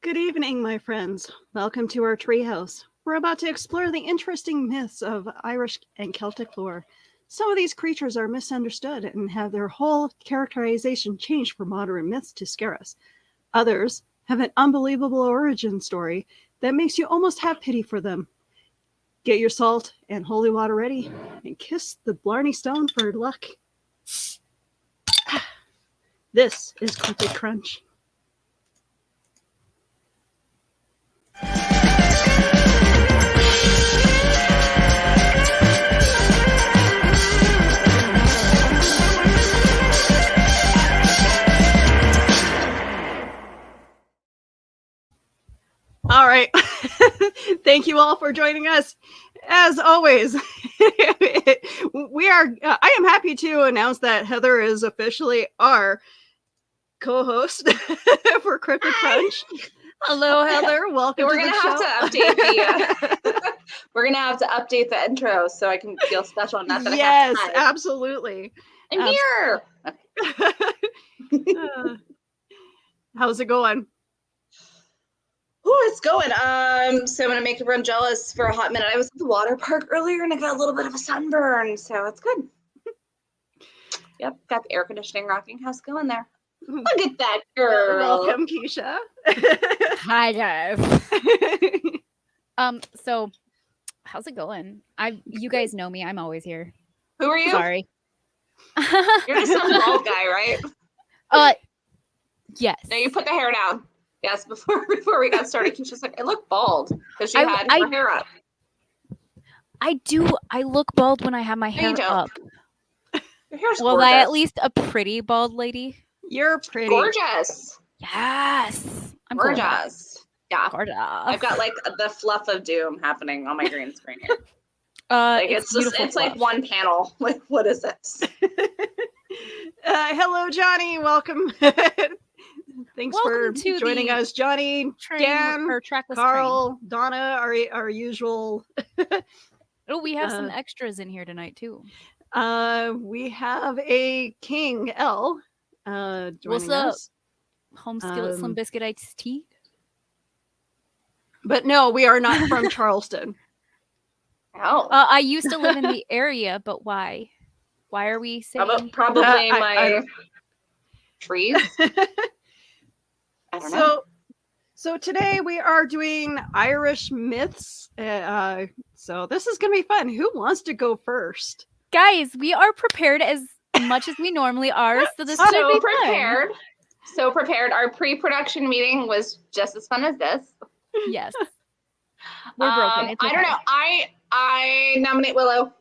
Good evening, my friends. Welcome to our treehouse. We're about to explore the interesting myths of Irish and Celtic lore. Some of these creatures are misunderstood and have their whole characterization changed for modern myths to scare us. Others have an unbelievable origin story that makes you almost have pity for them. Get your salt and holy water ready and kiss the Blarney Stone for luck. This is Cryptid Crunch. All right. Thank you all for joining us. As always, I am happy to announce that Heather is officially our co-host for Cryptid Crunch. Hello, Heather. Welcome to the show. We're gonna have to update the intro so I can feel special. Not that yes, I have to absolutely. I'm here. How's it going? Oh, it's going. So I'm gonna make everyone jealous for a hot minute. I was at the water park earlier and I got a little bit of a sunburn, so it's good. Yep, got the air conditioning rocking. How's it going there? Look at that girl. Welcome, Keisha. Hi guys. So how's it going? You guys know me. I'm always here. Who are you? Sorry. You're just some bald guy, right? Yes. No, you put the hair down. Yes, before we got started, Keisha's like, I look bald because she had her hair up. I do. I look bald when I have my hair up. Your hair's well, gorgeous. I at least a pretty bald lady. You're pretty. Gorgeous. Yes. I'm gorgeous. Cool. Yeah. Gorgeous. I've got like the fluff of doom happening on my green screen here. It's like one panel. Like, what is this? Hello, Johnny. Welcome. Thanks for joining us, Johnny, Dan, Carl, train. Donna, our usual. Oh, we have some extras in here tonight too. We have a King L. What's up? Us. Home skillet slim biscuit iced tea. But no, we are not from Charleston. Oh, I used to live in the area, but why? Why are we saying? Probably my trees. I don't know. So today we are doing Irish myths. So this is going to be fun. Who wants to go first? Guys, we are prepared as much as we normally are. So this should be prepared. Fun. So prepared. Our pre-production meeting was just as fun as this. Yes. We're broken. It's okay. I don't know. I nominate Willow.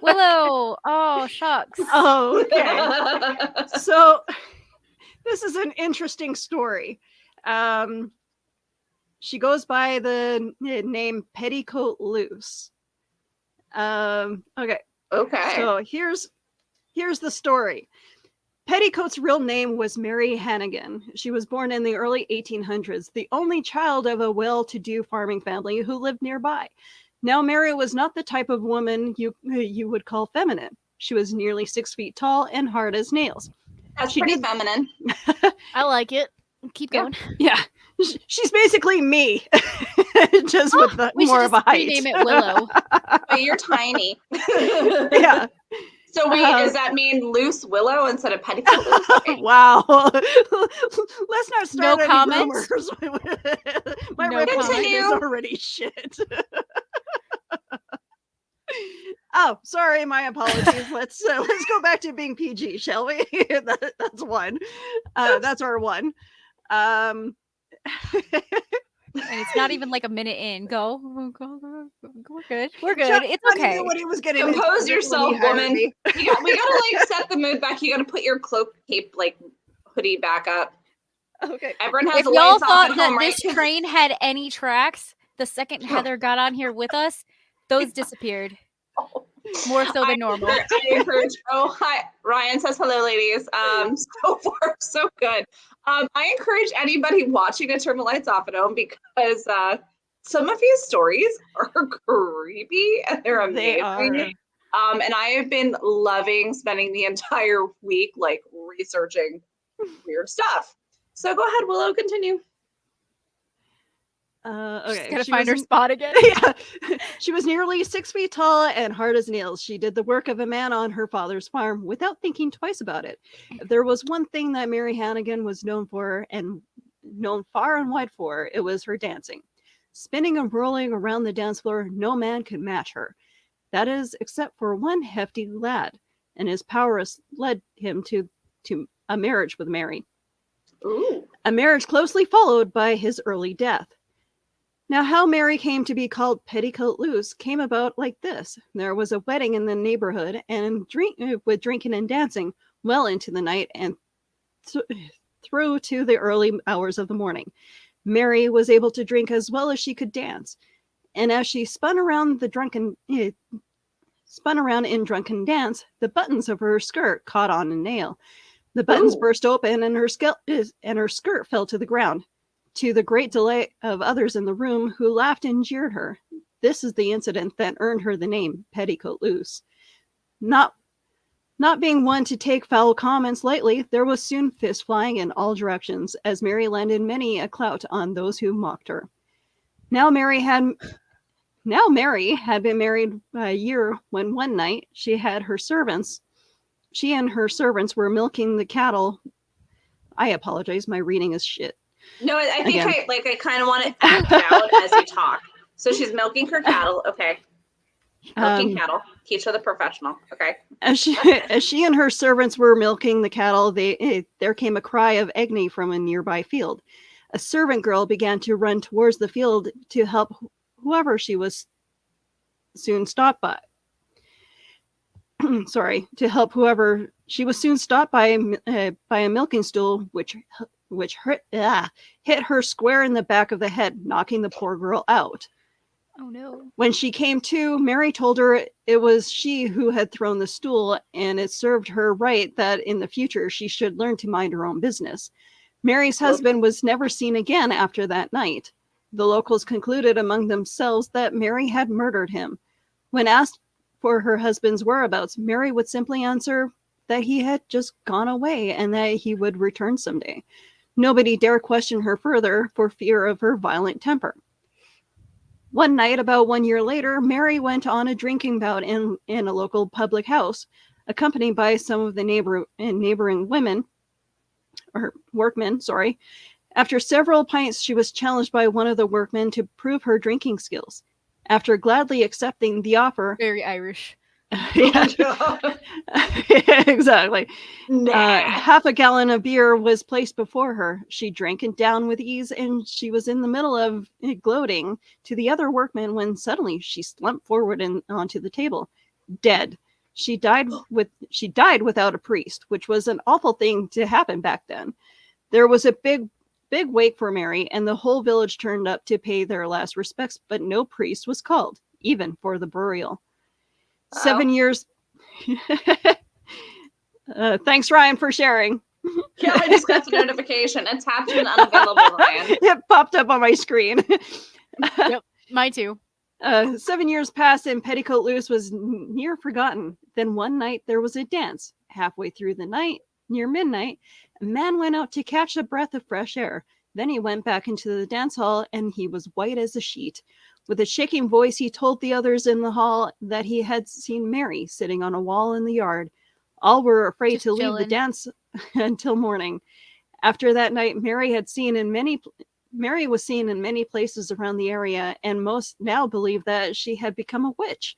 Willow. Oh, shucks. Oh, okay. So this is an interesting story. She goes by the name Petticoat Loose. Okay. So here's the story. Petticoat's real name was Mary Hannigan. She was born in the early 1800s, the only child of a well-to-do farming family who lived nearby. Now, Mary was not the type of woman you would call feminine. She was nearly 6 feet tall and hard as nails. That's pretty feminine. I like it. Keep going. Yeah. She's basically me, just with more of a height. Name it Willow. But you're tiny. Yeah. So wait, does that mean loose willow instead of petticoat loose? Okay. Wow. Let's not start any comments. Rumors. My reputation is already shit. Oh, sorry. My apologies. Let's go back to being PG, shall we? That's one. That's our one. And it's not even like a minute in. Go. We're good. We're good. Chuck, it's okay. What he was getting Compose yourself, woman. We gotta like set the mood back. You gotta put your cloak, cape, like hoodie back up. Okay. Everyone has. If y'all thought that this train had any tracks, the second Heather got on here with us, those disappeared. More so than normal. I encourage. Oh, hi. Ryan says hello, ladies. So far, so good. I encourage anybody watching to turn the lights off at home because some of these stories are creepy and they're amazing. They are. And I have been loving spending the entire week like researching weird stuff. So go ahead, Willow, continue. Okay. Gotta She find her was- spot again. Yeah. She was nearly 6 feet tall and hard as nails. She did the work of a man on her father's farm without thinking twice about it. If there was one thing that Mary Hannigan was known for and known far and wide for, it was her dancing. Spinning and rolling around the dance floor, no man could match her. That is, except for one hefty lad, and his prowess led him to a marriage with Mary. Ooh. A marriage closely followed by his early death. Now, how Mary came to be called Petticoat Loose came about like this. There was a wedding in the neighborhood, and with drinking and dancing well into the night and through to the early hours of the morning. Mary was able to drink as well as she could dance, and as she spun around in drunken dance, the buttons of her skirt caught on a nail. The buttons burst open, and her skirt fell to the ground, to the great delight of others in the room who laughed and jeered her. This is the incident that earned her the name Petticoat Loose. Not being one to take foul comments lightly, there was soon fist flying in all directions, as Mary landed many a clout on those who mocked her. Now Mary had been married a year when one night she and her servants were milking the cattle. I apologize, my reading is shit. No, I think Again. I kind of want to act out as you talk. So she's milking her cattle. Okay. Milking cattle. Keisha the professional. Okay. As she and her servants were milking the cattle, there came a cry of agony from a nearby field. A servant girl began to run towards the field to help whoever she was soon stopped by. To help whoever she was soon stopped by a milking stool, which hit her square in the back of the head, knocking the poor girl out. Oh no. When she came to, Mary told her it was she who had thrown the stool, and it served her right that in the future she should learn to mind her own business. Mary's husband was never seen again after that night. The locals concluded among themselves that Mary had murdered him. When asked for her husband's whereabouts, Mary would simply answer that he had just gone away and that he would return someday. Nobody dared question her further for fear of her violent temper. One night, about 1 year later, Mary went on a drinking bout in a local public house, accompanied by some of the neighboring workmen. After several pints, she was challenged by one of the workmen to prove her drinking skills. After gladly accepting the offer, Very Irish. yeah, exactly. Half a gallon of beer was placed before her. She drank it down with ease, and she was in the middle of gloating to the other workmen when suddenly she slumped forward and onto the table, dead. She died without a priest, which was an awful thing to happen back then. There was a big wake for Mary, and the whole village turned up to pay their last respects, but no priest was called, even for the burial. 7 years. Thanks, Ryan, for sharing. Yeah, I just got the notification. Attachment unavailable, Ryan. It popped up on my screen. Yep, mine too. 7 years passed, and Petticoat Loose was near forgotten. Then one night there was a dance. Halfway through the night, near midnight, a man went out to catch a breath of fresh air. Then he went back into the dance hall, and he was white as a sheet. With a shaking voice, he told the others in the hall that he had seen Mary sitting on a wall in the yard. All were afraid Just to leave the chilling. dance until morning. After that night, Mary was seen in many places around the area, and most now believe that she had become a witch.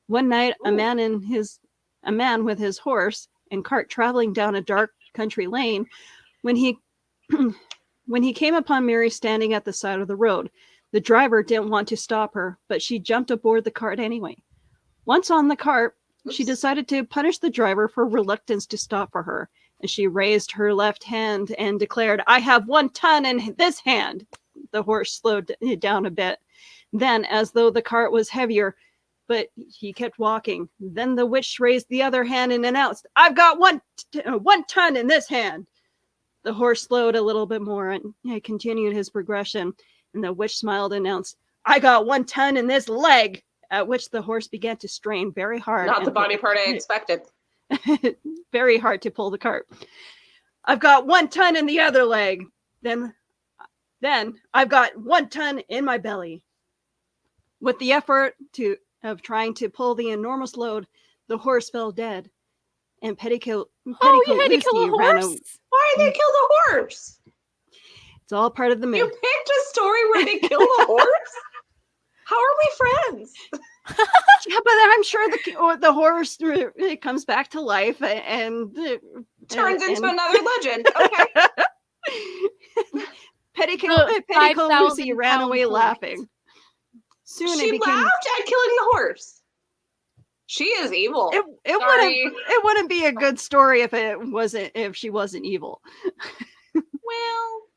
One night, a man with his horse and cart traveling down a dark country lane, when he came upon Mary standing at the side of the road. The driver didn't want to stop her, but she jumped aboard the cart anyway. Once on the cart, she decided to punish the driver for reluctance to stop for her, and she raised her left hand and declared, "I have 1 ton in this hand." The horse slowed down a bit. Then, as though the cart was heavier, but he kept walking. Then the witch raised the other hand and announced, "I've got 1 ton in this hand." The horse slowed a little bit more and continued his progression. And the witch smiled and announced, "I got 1 ton in this leg," at which the horse began to strain very hard. Not the body part I expected. Very hard to pull the cart. "I've got 1 ton in the other leg." Then Then I've got 1 ton in my belly. With the effort of trying to pull the enormous load, the horse fell dead, and Petticoat You had to kill Lucy a ran. horse? Why did they kill the horse? It's all part of the You myth. picked a story where they killed a horse? How are we friends? Yeah, but I'm sure the horse it comes back to life and Turns into another legend. Okay. Petticoat Lucy 5,000 ran pound away horse. laughing. Soon She it became. laughed at killing the horse. She is evil. It wouldn't be a good story if she wasn't evil. Well,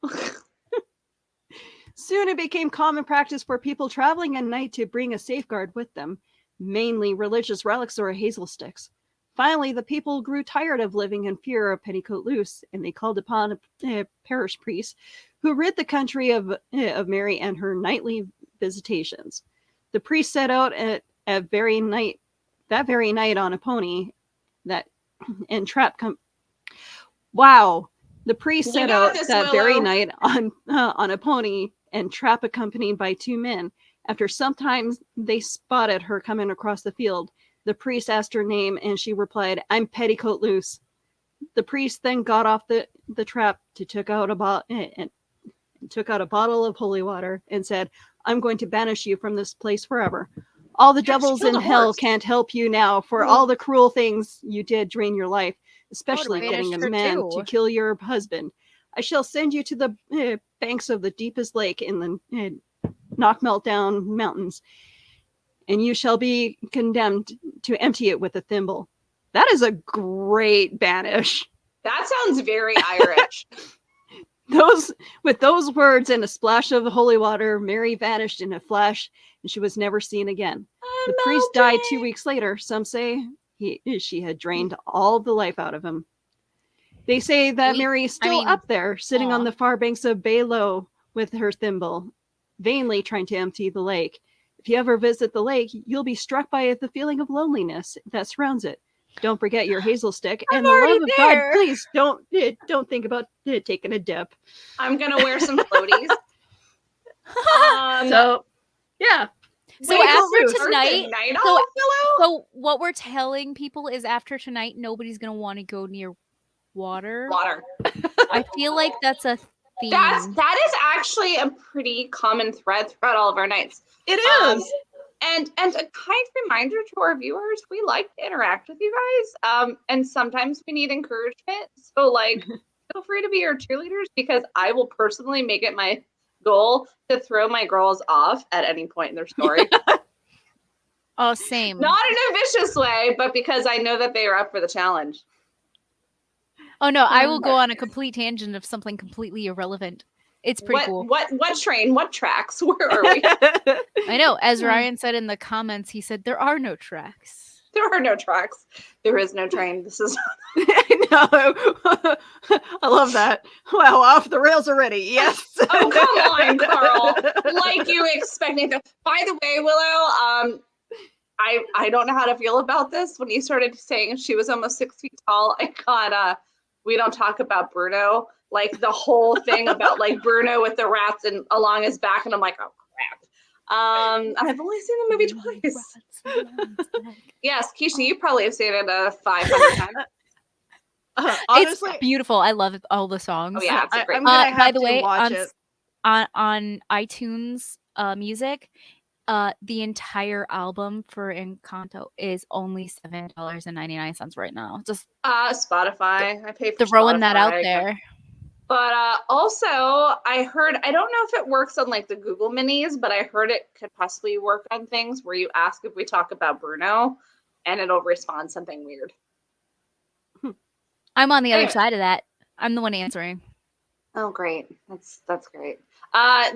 Soon it became common practice for people traveling at night to bring a safeguard with them, mainly religious relics or hazel sticks. Finally, the people grew tired of living in fear of Petticoat Loose, and they called upon a parish priest who rid the country of Mary and her nightly visitations. The priest set out that very night on a pony and trap. Wow. The priest set out that very night on a pony and trap accompanied by 2 men. After sometimes they spotted her coming across the field, the priest asked her name and she replied, "I'm Petticoat Loose." The priest then got off the trap took out a bottle of holy water and said, "I'm going to banish you from this place forever. All the devils in hell can't help you now for all the cruel things you did during your life, especially getting a man to kill your husband. I shall send you to the banks of the deepest lake in the Knockmeltdown Mountains, and you shall be condemned to empty it with a thimble." That is a great banish. That sounds very Irish. With those words and a splash of the holy water, Mary vanished in a flash, and she was never seen again. The priest died 2 weeks later. Some say she had drained all the life out of him. They say that Mary is still up there, sitting on the far banks of Baylow with her thimble, vainly trying to empty the lake. If you ever visit the lake, you'll be struck by the feeling of loneliness that surrounds it. Don't forget your hazel stick, and the love of God, please don't think about taking a dip. I'm gonna wear some floaties. Yeah. So after tonight, so what we're telling people is after tonight, nobody's gonna want to go near water. I feel like that's a theme. That is actually a pretty common thread throughout all of our nights. It is. And a kind reminder to our viewers, we like to interact with you guys. And sometimes we need encouragement. So feel free to be our cheerleaders, because I will personally make it my goal to throw my girls off at any point in their story. Oh, same. Not in a vicious way, but because I know that they are up for the challenge. Oh no, I will go on a complete tangent of something completely irrelevant. It's pretty cool. What train? What tracks? Where are we? I know. As Ryan said in the comments, he said there are no tracks. There are no tracks. There is no train. This is. I know. I love that. Wow, off the rails already. Yes. Oh, come on, Carl. Like you expect me to. By the way, Willow, I don't know how to feel about this. When you started saying she was almost 6 feet tall, I got we don't talk about Bruno. Like the whole thing about Bruno with the rats and along his back, and I'm like, oh crap. I've only seen the movie twice. Yes, Keisha, you probably have seen it 500 times. Honestly, it's beautiful. I love all the songs. Oh yeah, it's a great. By the way, on iTunes music, the entire album for Encanto is only $7.99 right now. Just Spotify. I pay for throwing Spotify. that out there. But also, I heard, I don't know if it works on the Google Minis, but I heard it could possibly work on things where you ask if we talk about Bruno, and it'll respond something weird. I'm on the other side of that. I'm the one answering. Oh, great. That's great.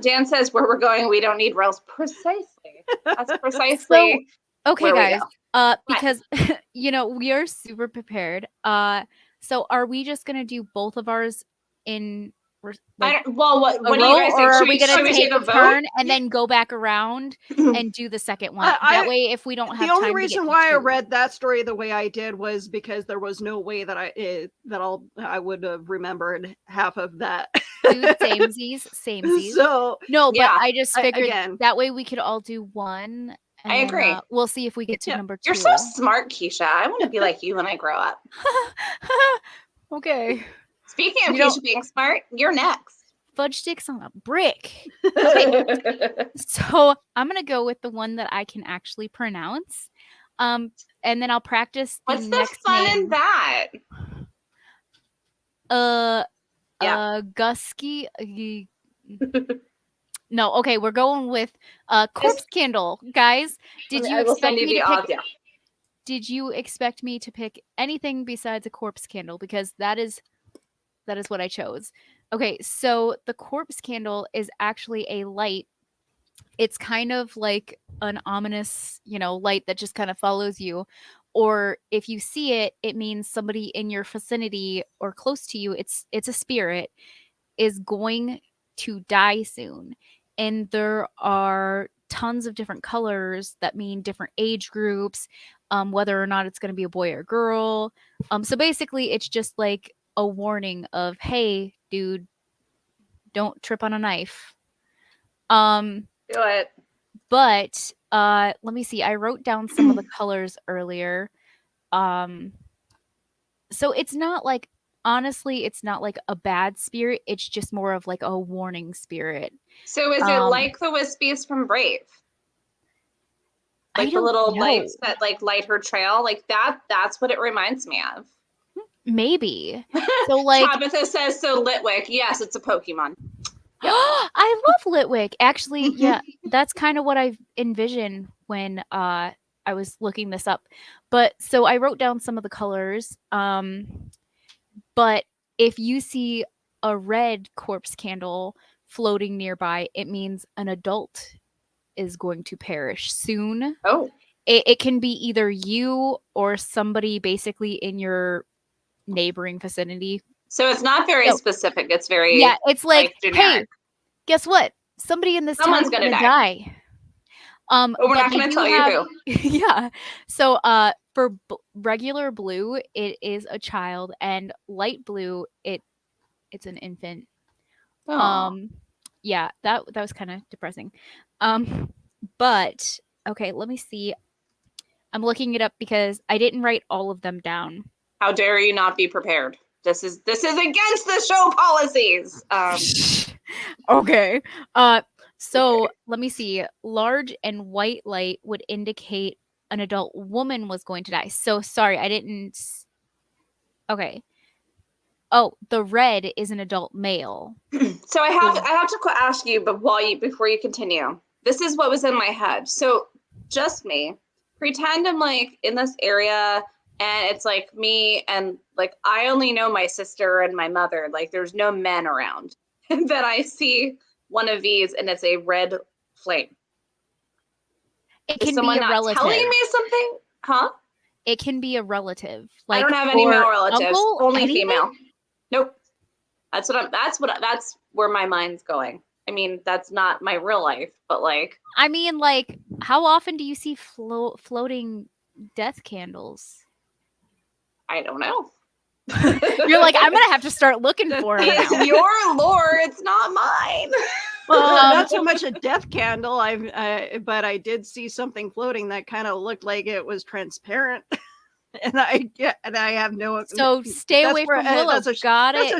Dan says where we're going, we don't need rails. Precisely. That's precisely. So, okay, guys. Because we are super prepared. So are we just gonna do both of ours in what do you guys think? Or are we gonna take a vote? turn and then go back around and do the second one? That way, if we don't have the only time reason why I read that story the way I did was because there was no way that I would have remembered half of that. Dude, samesies. So No, but Yeah, I just figured again, that way we could all do one. And I then, agree. we'll see if we get to Yep. number 2. You're so smart, Keisha. I want to be like you when I grow up. Okay. Speaking of You don't- Keisha being smart, you're next. Fudge sticks on a brick. Okay. So I'm gonna go with the one that I can actually pronounce. And then I'll practice the What's the next fun name. in that? Gusky. No, okay, we're going with corpse candle, guys. Did you I will expect send you me the to pick? audio. Did you expect me to pick anything besides a corpse candle? Because that is what I chose. Okay, so the corpse candle is actually a light. It's kind of like an ominous, light that just kind of follows you. Or if you see it, it means somebody in your vicinity or close to you, it's a spirit, is going to die soon. And there are tons of different colors that mean different age groups, whether or not it's going to be a boy or girl. So basically, it's just like a warning of, hey, dude, don't trip on a knife. Do it. But let me see. I wrote down some of the colors earlier. So it's not like, honestly, it's not like a bad spirit. It's just more of like a warning spirit. So is it like the Wispies from Brave? I Like the don't little know. lights that like light her trail? Like that's what it reminds me of. Maybe. So like Tabitha says so Litwick. Yes, it's a Pokemon. I love Litwick. Actually, yeah, that's kind of what I envisioned when I was looking this up. But so I wrote down some of the colors. But if you see a red corpse candle floating nearby, it means an adult is going to perish soon. Oh. It can be either you or somebody basically in your neighboring vicinity. So it's not very specific. It's very it's like generic. hey, guess what? Somebody in this Someone's town is gonna gonna die. But we're not they going to do tell have- you who. Yeah. So for regular blue, it is a child, and light blue, it's an infant. Aw. Yeah, that was kind of depressing. But okay, let me see. I'm looking it up because I didn't write all of them down. How dare you not be prepared? This is against the show policies. Okay. So let me see. Large and white light would indicate an adult woman was going to die. So sorry, I didn't. Okay. Oh, the red is an adult male. So I have to ask you, but before you continue, this is what was in my head. So just me, pretend I'm like in this area, and it's like me, and like I only know my sister and my mother. Like there's no men around. And then I see one of these, and it's a red flame. It Is can someone be a not relative. telling me something? Huh? It can be a relative. I don't have any male relatives. Uncle, only anything? female. Nope. That's where my mind's going. I mean, that's not my real life, but like. I mean, like, how often do you see floating death candles? I don't know. You're like, I'm gonna have to start looking for it. It's your lore. It's not mine. Well, not so much a death candle. But I did see something floating that kind of looked like it was transparent, and I have no. So stay away from Willow. That's a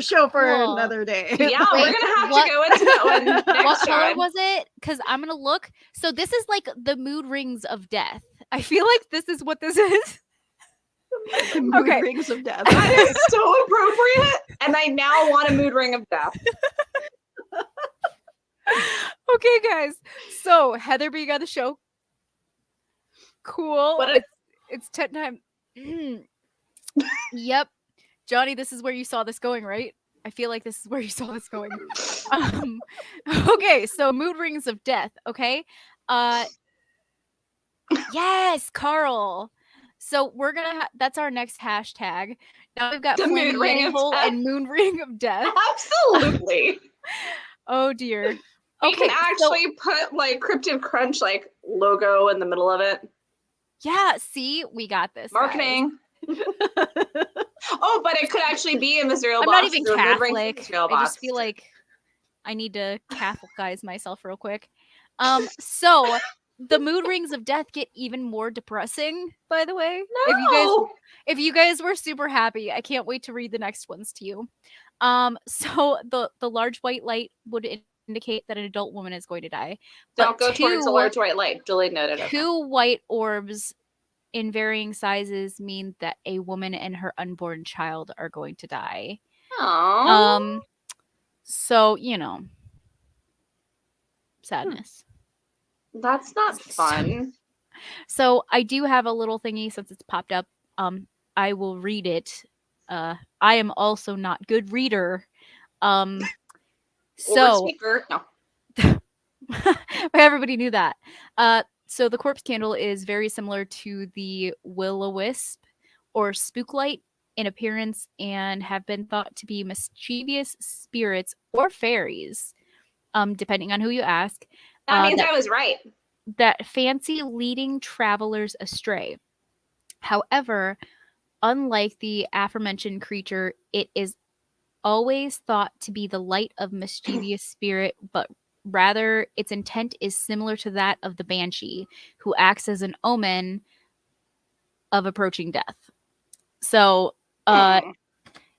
show for Cool. another day. Yeah, we're gonna have to go into that one next What color time. was it? Because I'm gonna look. So this is like the mood rings of death. I feel like this is what this is. The mood rings of death. That is so appropriate, and I now want a mood ring of death. Okay, guys. So Heather B got the show. Cool. It's 10 time. Yep. Johnny, this is where you saw this going, right? I feel like this is where you saw this going. Okay, so mood rings of death, okay? Yes, Carl. So we're gonna that's our next hashtag. Now we've got The mood ring of death. and moon ring of death. Absolutely. Oh dear. We can actually put like Cryptid Crunch like logo in the middle of it. Yeah, see, we got this. Marketing. Oh, but it could actually be in the cereal I'm box. not even Catholic. I just feel like I need to Catholicize myself real quick. So the mood rings of death get even more depressing, by the way. No. If you guys were super happy, I can't wait to read the next ones to you. So the large white light would indicate that an adult woman is going to die. Don't But go towards a large white light. Duly noted. Okay. two white orbs in varying sizes mean that a woman and her unborn child are going to die. Aww. So, you know, sadness. That's not fun. So I do have a little thingy since it's popped up. I will read it. I am also not good reader. Or So speaker. No. everybody knew that. So the corpse candle is very similar to the will-o-wisp or spook light in appearance and have been thought to be mischievous spirits or fairies, depending on who you ask. That means I was right. That fancy leading travelers astray. However, unlike the aforementioned creature, it is always thought to be the light of mischievous spirit, but rather its intent is similar to that of the banshee, who acts as an omen of approaching death. So,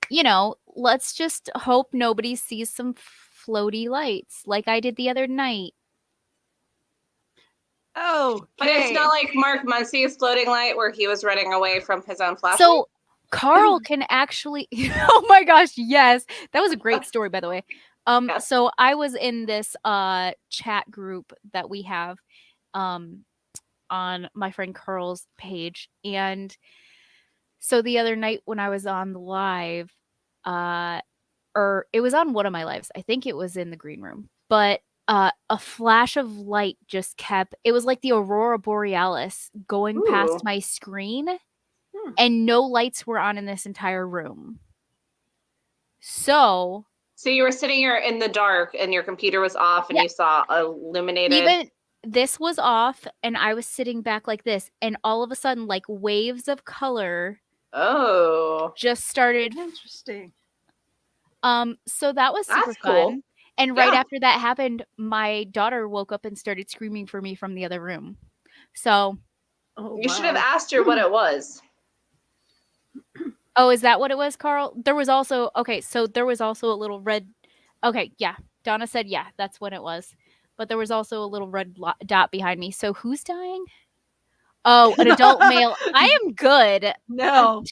you know, let's just hope nobody sees some floaty lights like I did the other night. Oh, But it's not like Mark Muncie's floating light where he was running away from his own flashlight. So Carl can actually oh my gosh, yes. That was a great story, by the way. Yes. So I was in this chat group that we have on my friend Carl's page, and so the other night when I was on the live, or it was on one of my lives, I think it was in the green room, but a flash of light just kept, it was like the aurora borealis going past my screen, and no lights were on in this entire room. So you were sitting here in the dark and your computer was off and you saw illuminated. Even this was off and I was sitting back like this, and all of a sudden, like waves of color just started. Interesting. So that was super fun. And right after that happened, my daughter woke up and started screaming for me from the other room. So you should have asked her what it was. Oh, is that what it was, Carl? There was also so there was also a little red. Okay, yeah. Donna said yeah, that's what it was. But there was also a little red dot behind me. So who's dying? Oh, an adult male. I am good. No.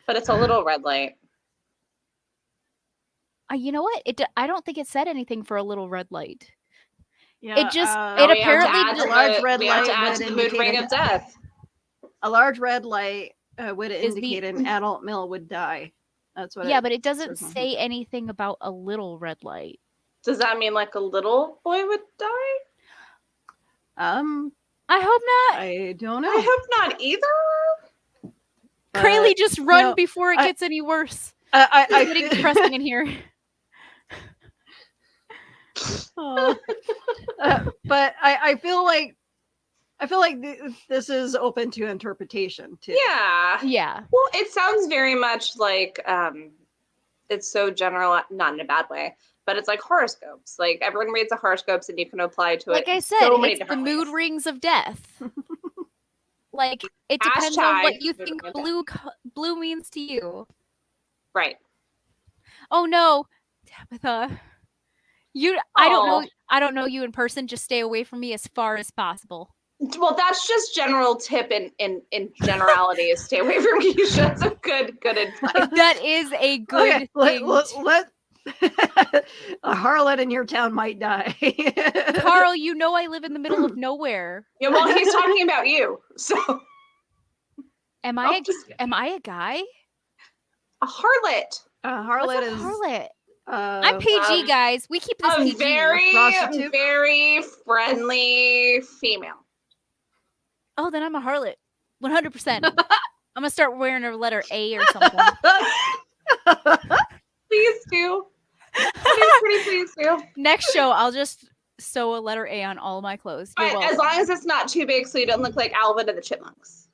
But it's a little red light. You know what? I don't think it said anything for a little red light. Yeah, it just it apparently a large red light adds to the mood ring of death. A large red light would indicate an adult male would die. That's what. Yeah, but it doesn't say anything about a little red light. Does that mean like a little boy would die? I hope not. I don't know. I hope not either. Crayley, just run before it gets any worse. I'm getting depressing in here. But I feel like this is open to interpretation too. Yeah. Well, it sounds very much like it's so general, not in a bad way, but it's like horoscopes. Like everyone reads the horoscopes, and you can apply to it. Like I said, it's the mood rings of death. Like it depends on what you think blue means to you. Right. Oh no, Tabitha. I don't know you in person. Just stay away from me as far as possible. Well, that's just general tip in generality is stay away from Keisha. That's a good advice. That is a good thing. Let a harlot in your town might die. Carl, you know I live in the middle of nowhere. Yeah, well, he's talking about you. So am I a guy? A harlot. A harlot What's a is harlot? I'm PG, guys. We keep this a PG. very friendly female. Oh, then I'm a harlot. 100%. I'm gonna start wearing a letter A or something. Please do. Please do. Next show, I'll just sew a letter A on all my clothes. As long as it's not too big, so you don't look like Alvin and the Chipmunks.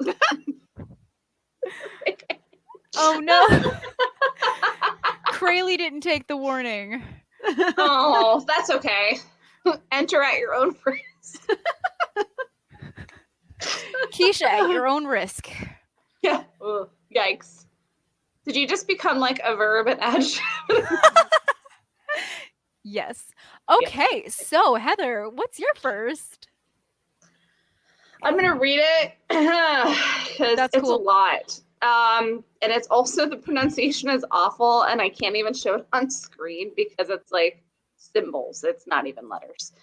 Oh no. Crayley didn't take the warning. Oh, that's okay. Enter at your own risk. Keisha, at your own risk. Yeah. Ugh, yikes. Did you just become like a verb and adjective? Yes. Okay, so Heather, what's your first? I'm gonna read it because That's it's cool. a lot. And it's also, the pronunciation is awful, and I can't even show it on screen because it's like symbols. It's not even letters.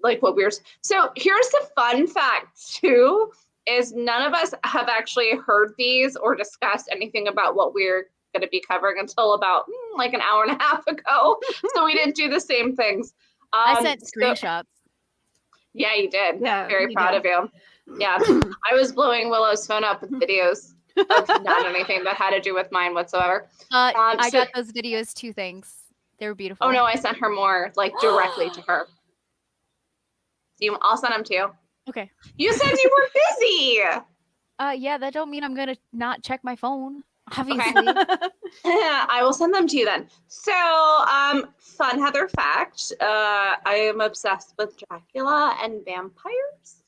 Like what we're. So here's the fun fact too: is none of us have actually heard these or discussed anything about what we're going to be covering until about like an hour and a half ago. So we didn't do the same things. I sent screenshots. Yeah, you did. Yeah, Very you proud did. of you. Yeah, I was blowing Willow's phone up with videos of not anything that had to do with mine whatsoever. I got those videos too, thanks. They were beautiful. Oh no, I sent her more, like directly to her. I'll send them to you. Okay. You said you were busy. Yeah, that don't mean I'm gonna not check my phone. Obviously. I will send them to you then. So, fun Heather fact. I am obsessed with Dracula and vampires.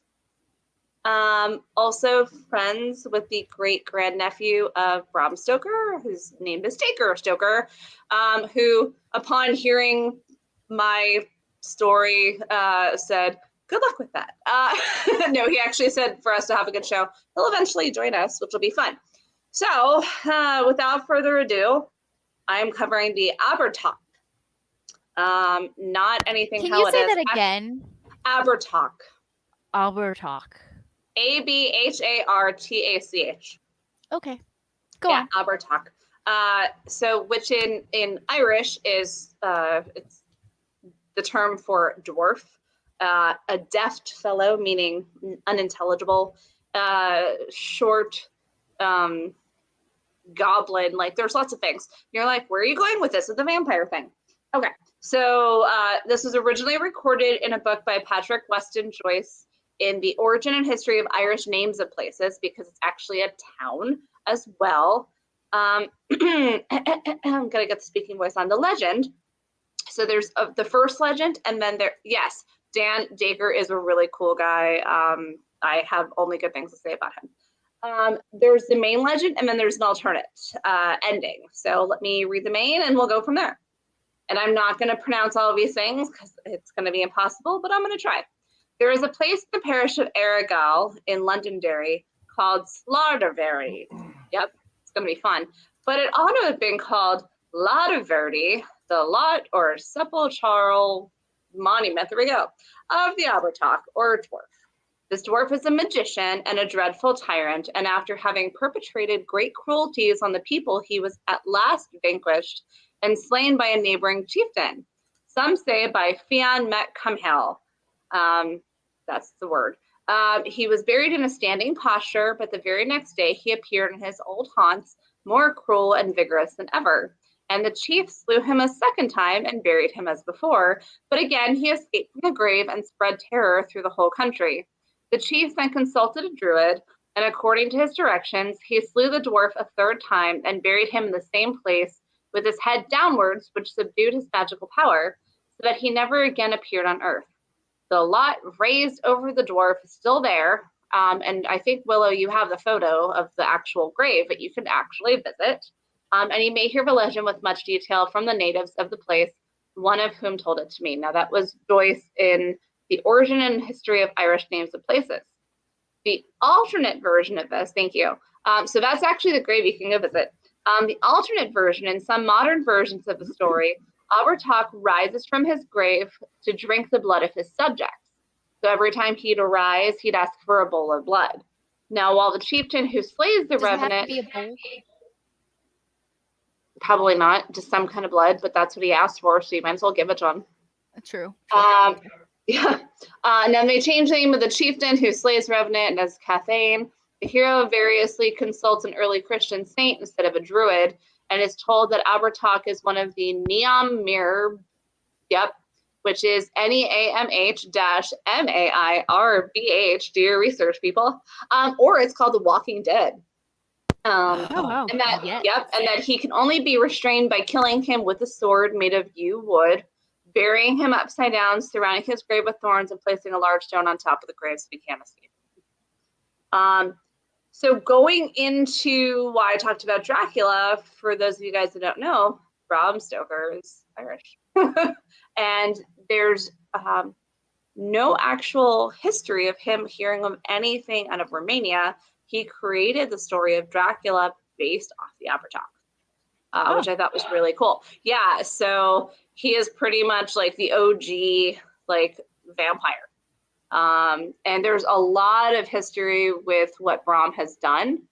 Also friends with the great grandnephew of Bram Stoker, whose name is Taker Stoker, who, upon hearing my story, said, good luck with that. No, he actually said for us to have a good show. He'll eventually join us, which will be fun. So, without further ado, I'm covering the Abertalk. Not anything. Can you say that again? Abertalk. Abertalk. Abhartach. Okay. Go on. Abertalk. So, which in Irish is it's the term for dwarf, a deft fellow, meaning unintelligible, short, goblin. Like, there's lots of things. You're like, where are you going with this? With the vampire thing? Okay. So this was originally recorded in a book by Patrick Weston Joyce in The Origin and History of Irish Names of Places, because it's actually a town as well. I'm gonna get the speaking voice on the legend. So there's the first legend, and then yes, Dan Dacre is a really cool guy. I have only good things to say about him. There's the main legend, and then there's an alternate ending. So let me read the main, and we'll go from there. And I'm not going to pronounce all of these things because it's going to be impossible, but I'm going to try. There is a place in the parish of Argyll in Londonderry called Slarderverry. Yep, it's going to be fun. But it ought to have been called Ladoverty, the lot or sepulchral monument, there we go, of the Abertalk, or dwarf. This dwarf is a magician and a dreadful tyrant, and after having perpetrated great cruelties on the people, he was at last vanquished and slain by a neighboring chieftain. Some say by Fian Met Cumhel. That's the word. He was buried in a standing posture, but the very next day he appeared in his old haunts, more cruel and vigorous than ever. And the chief slew him a second time and buried him as before, but again he escaped from the grave and spread terror through the whole country. The chief then consulted a druid, and according to his directions, he slew the dwarf a third time and buried him in the same place with his head downwards, which subdued his magical power, so that he never again appeared on earth. The lot raised over the dwarf is still there, and I think, Willow, you have the photo of the actual grave that you can actually visit, and you may hear the legend with much detail from the natives of the place, one of whom told it to me. Now, that was Joyce in The Origin and History of Irish Names of Places. The alternate version of this, thank you. So that's actually the grave you can go visit. The alternate version, in some modern versions of the story, Abertalk rises from his grave to drink the blood of his subjects. So every time he'd arise, he'd ask for a bowl of blood. Now, while the chieftain who slays the revenant, Does it have to be a bowl? probably not, just some kind of blood, but that's what he asked for, so you might as well give it to him. True. Yeah. And then they change the name of the chieftain who slays revenant as Cathane. The hero variously consults an early Christian saint instead of a druid, and is told that Abertalk is one of the Neam Mir, which is NEAMH-MAIRBH. Do your research, people. Or it's called The Walking Dead. Oh wow. And that, Yes. and that he can only be restrained by killing him with a sword made of yew wood, burying him upside down, surrounding his grave with thorns, and placing a large stone on top of the grave so he can't escape. So going into why I talked about Dracula, for those of you guys that don't know, Bram Stoker is Irish. And there's no actual history of him hearing of anything out of Romania. He created the story of Dracula based off the Abertoch, which I thought was really cool. Yeah, so he is pretty much like the OG like vampire. And there's a lot of history with what Bram has done.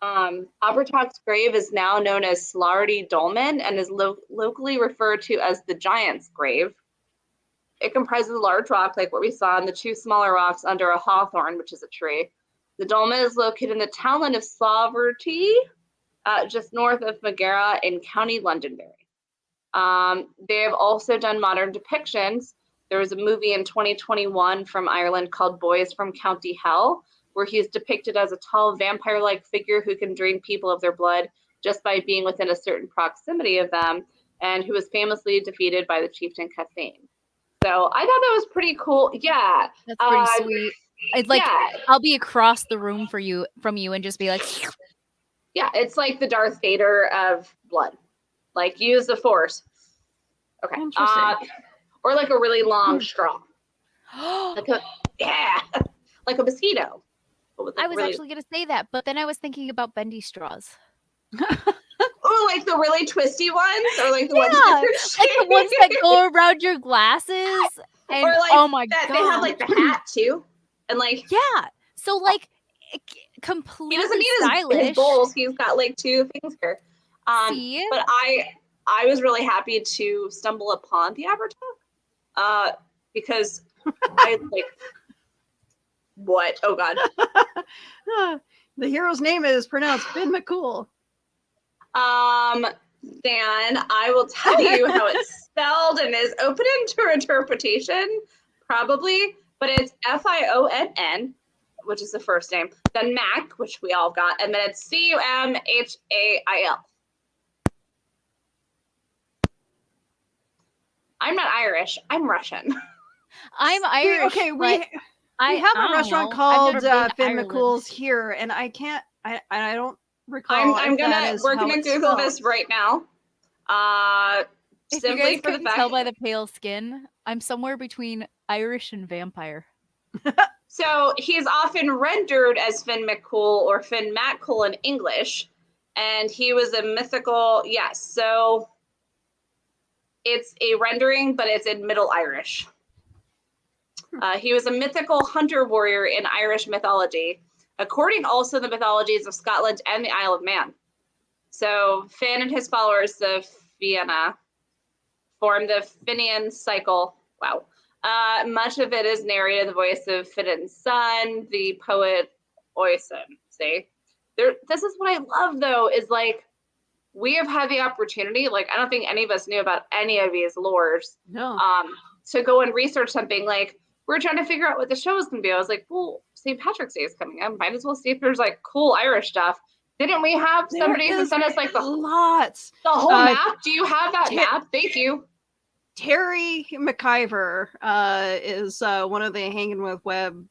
Abertoch's grave is now known as Slarty Dolmen and is locally referred to as the Giant's Grave. It comprises a large rock like what we saw and the two smaller rocks under a hawthorn, which is a tree. The dolmen is located in the townland of Slaverty, just north of Magara in County Londonderry. They have also done modern depictions. There was a movie in 2021 from Ireland called Boys from County Hell, where he is depicted as a tall vampire-like figure who can drain people of their blood just by being within a certain proximity of them, and who was famously defeated by the chieftain Cathane. So I thought that was pretty cool. Yeah. That's pretty sweet. It's like, I'll be across the room from you and just be like, yeah, it's like the Darth Vader of blood. Like, use the force. Okay. Interesting. Or like a really long straw. Like a mosquito. I was actually going to say that, but then I was thinking about bendy straws. Oh, like the really twisty ones, or like the ones like the ones that go around your glasses, and or like oh my god, they have like the hat too, and like so like completely he doesn't need stylish. his bowls. He's got like two things here. See? But I was really happy to stumble upon the Abertoch, because I like what? Oh god. The hero's name is pronounced Finn McCool. Dan, I will tell you how it's spelled and is open to interpretation, probably, but it's Fionn, which is the first name, then Mac, which we all got, and then it's Cumhail. I'm not Irish, I'm Russian. I'm Irish. Okay, we have a restaurant called Finn McCool's here, and I don't recall. We're gonna Google this right now. If Simply you guys for the couldn't fact tell by the pale skin, I'm somewhere between Irish and vampire. So he's often rendered as Finn McCool or Finn MacCool in English, and he was a mythical. Yes, so it's a rendering, but it's in Middle Irish. He was a mythical hunter warrior in Irish mythology, according also to the mythologies of Scotland and the Isle of Man. So Finn and his followers, the Fianna, formed the Finian cycle. Wow. Much of it is narrated in the voice of Finn's son, the poet Oisin. See? This is what I love, though, is like, we have had the opportunity, like, I don't think any of us knew about any of these lores. No. To go and research something. Like, we're trying to figure out what the show is going to be. I was like, well, St. Patrick's Day is coming up. Might as well see if there's like cool Irish stuff. Didn't we have somebody who sent us like the whole map? Do you have that map? Thank you. Terry McIver is one of the Hanging with Web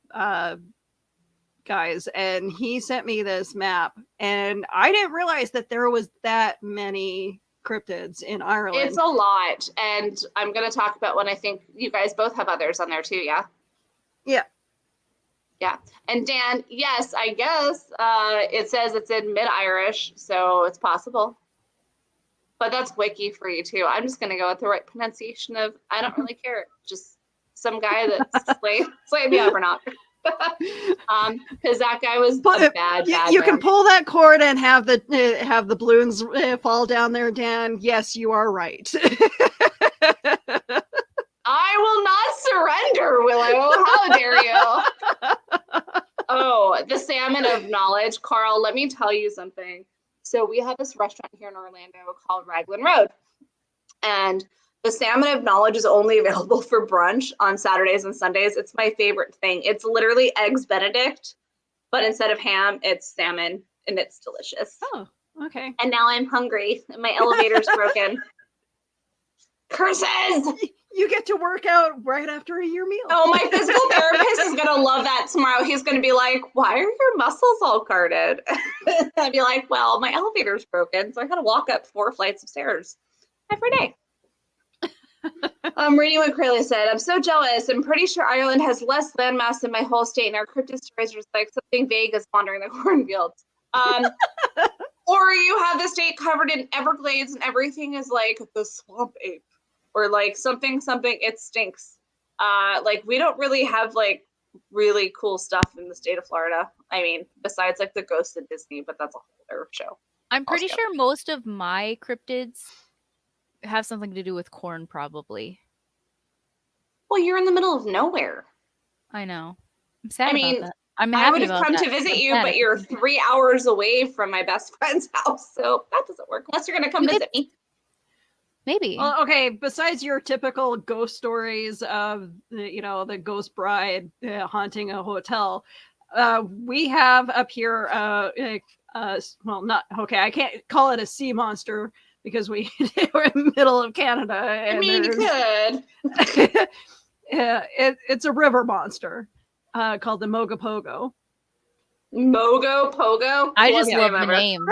guys, and he sent me this map, and I didn't realize that there was that many cryptids in Ireland. It's a lot, and I'm going to talk about one. I think you guys both have others on there too, yeah? Yeah. And Dan, yes, I guess it says it's in Mid-Irish, so it's possible. But that's wiki for you too. I'm just going to go with the right pronunciation of, I don't really care. Just some guy that slayed me over not. Because that guy was bad. You can pull that cord and have the balloons fall down there, Dan. Yes, you are right. I will not surrender, Willow. How dare you? Oh, the salmon of knowledge. Carl, let me tell you something. So we have this restaurant here in Orlando called Raglan Road. And the salmon of knowledge is only available for brunch on Saturdays and Sundays. It's my favorite thing. It's literally eggs Benedict, but instead of ham, it's salmon. and it's delicious. Oh, okay. And now I'm hungry and my elevator's broken. Curses! You get to work out right after your meal. Oh, my physical therapist is going to love that tomorrow. He's going to be like, why are your muscles all guarded? I'd be like, well, my elevator's broken, so I got to walk up 4 flights of stairs every day. I'm reading what Crayley said. I'm so jealous. I'm pretty sure Ireland has less landmass than my whole state, and our cryptid stories are just like something vague is wandering the cornfields. Or you have the state covered in Everglades, and everything is like the swamp ape. Or like something, it stinks. Like we don't really have like really cool stuff in the state of Florida. I mean, besides like the ghosts in Disney, but that's a whole other show. I'm pretty sure most of my cryptids have something to do with corn, probably. Well, you're in the middle of nowhere. I know. I'm sad about that. I'm happy I would have about come that. to visit I'm you, sad but it's you're not. 3 hours away from my best friend's house, so that doesn't work unless you're gonna come visit me. Maybe. Well, okay, besides your typical ghost stories of, the ghost bride haunting a hotel, we have up here, well, not, okay, I can't call it a sea monster because we're in the middle of Canada. And I mean, you could. It's a river monster called the Mogopogo. Mogo Pogo? I just love the name.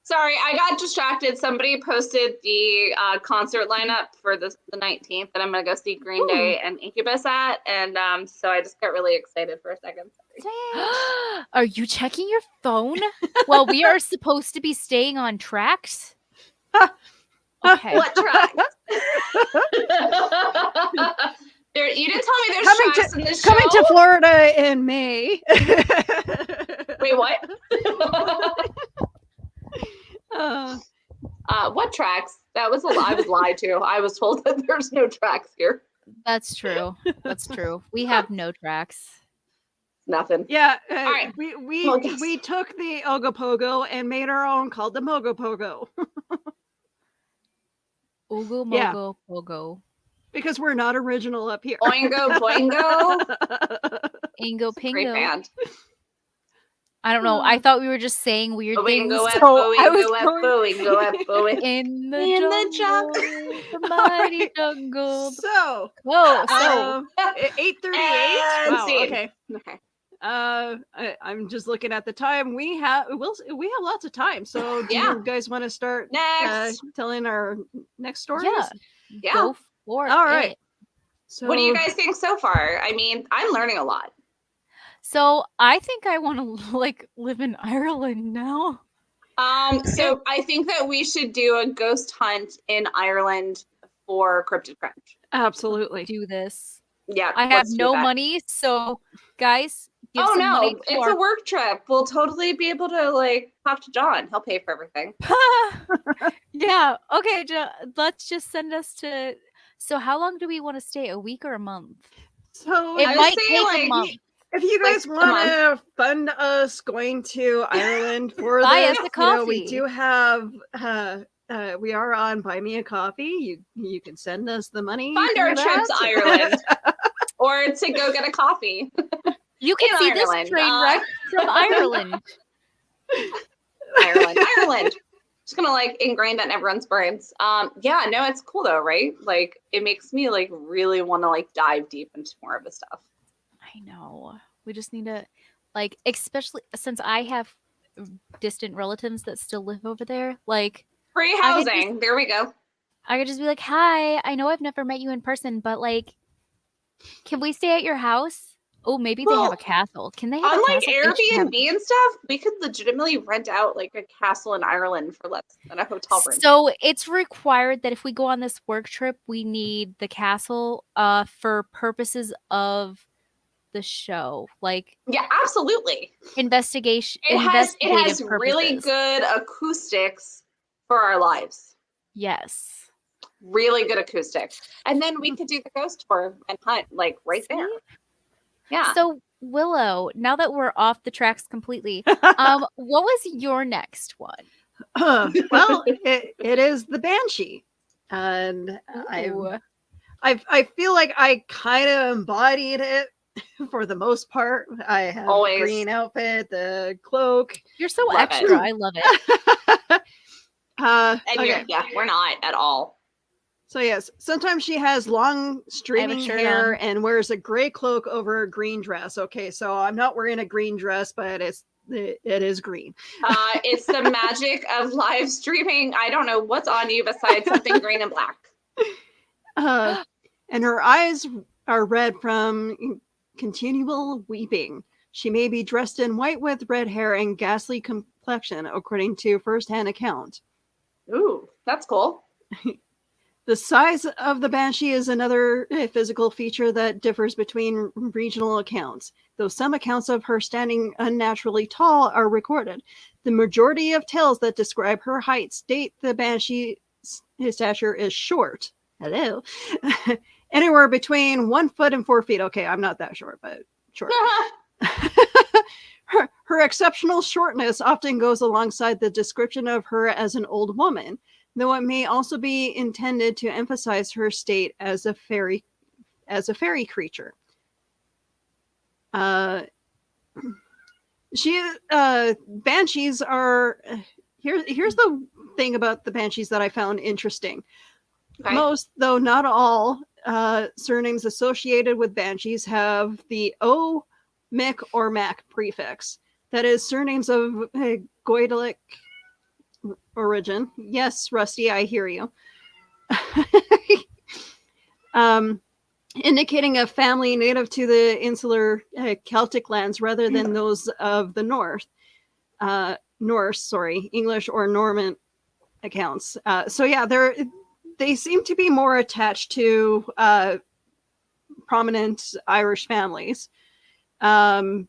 Sorry, I got distracted. Somebody posted the concert lineup for the 19th that I'm going to go see Green Day and Incubus at. And so I just got really excited for a second. Sorry. Are you checking your phone? Well, we are supposed to be staying on tracks. Okay. What tracks? You didn't tell me there's tracks in this show. Coming to Florida in May. Wait, what? What tracks? That was a lie. I was lied to. I was told that there's no tracks here. That's true. That's true. We have no tracks. Nothing. Yeah. All right. We took the Ogopogo and made our own called the Mogopogo. Ogo Yeah. Mogo Pogo. Because we're not original up here. Oingo Boingo. Ingo Great Pingo. band. I don't know. I thought we were just saying weird things. Oingo So I was Oingo going Oingo in the In jungle, the the mighty jungle. So, Whoa, so 8:38. And Wow, scene. okay. Okay. I'm just looking at the time. We have lots of time. So, do you guys want to start Next. telling our next stories? Yeah. go for All right. it. So, What do you guys think so far? I mean, I'm learning a lot. So I think I want to live in Ireland now. So I think that we should do a ghost hunt in Ireland for Cryptid Crunch. Absolutely. Do this. Yeah. I have let's do no that. money, so guys, give Oh some money no, to it's our- a work trip. We'll totally be able to talk to John. He'll pay for everything. Yeah. Okay. Let's just send us to. So how long do we want to stay? A week or a month? So, It I would might say, take a month. if you guys a want to fund us going to Ireland for Buy this, us a we coffee. do have. We are on Buy Me a Coffee. You can send us the money. Fund for our trip to that. Ireland. Or to go get a coffee. You can in see Ireland, this train wreck from Ireland. Ireland. Just gonna ingrain that in everyone's brains. Yeah, no, it's cool though, right? It makes me really want to dive deep into more of the stuff. I know. We just need to, especially since I have distant relatives that still live over there. Free housing. There we go. I could just be like, "Hi, I know I've never met you in person, but can we stay at your house?" Oh, maybe they have a castle. Can they have a Unlike castle? They should have- Airbnb and stuff, we could legitimately rent out a castle in Ireland for less than a hotel room. So it's required that if we go on this work trip, we need the castle for purposes of the show, Yeah, absolutely. investigation. It has investigative really purposes. good acoustics for our lives. Yes. Really good acoustics. And then we could do the ghost tour and hunt right there. Yeah. So Willow, now that we're off the tracks completely, what was your next one? Well, it is the Banshee, and Ooh. I feel like I kind of embodied it for the most part. I have Always. the green outfit, the cloak. You're so Love extra. it. I love it. And Okay. we're not at all. So yes, sometimes she has long streaming shirt hair on. and wears a gray cloak over a green dress. Okay, so I'm not wearing a green dress, but it is green. It's the magic of live streaming. I don't know what's on you besides something green and black. And her eyes are red from continual weeping. She may be dressed in white with red hair and ghastly complexion, according to first-hand account. Ooh, that's cool. The size of the banshee is another physical feature that differs between regional accounts, though some accounts of her standing unnaturally tall are recorded. The majority of tales that describe her height state the banshee's stature is short. Hello. Anywhere between 1 foot and 4 feet. Okay, I'm not that short, but short. Her exceptional shortness often goes alongside the description of her as an old woman, though it may also be intended to emphasize her state as a fairy creature. Banshees are here's the thing about the banshees that I found interesting. Okay. Most, though not all, surnames associated with banshees have the O, Mick, or Mac prefix. That is, surnames of Goidelic origin. Yes, Rusty, I hear you. Indicating a family native to the insular Celtic lands rather than those of the Norse, English or Norman accounts. So yeah, they seem to be more attached to prominent Irish families. But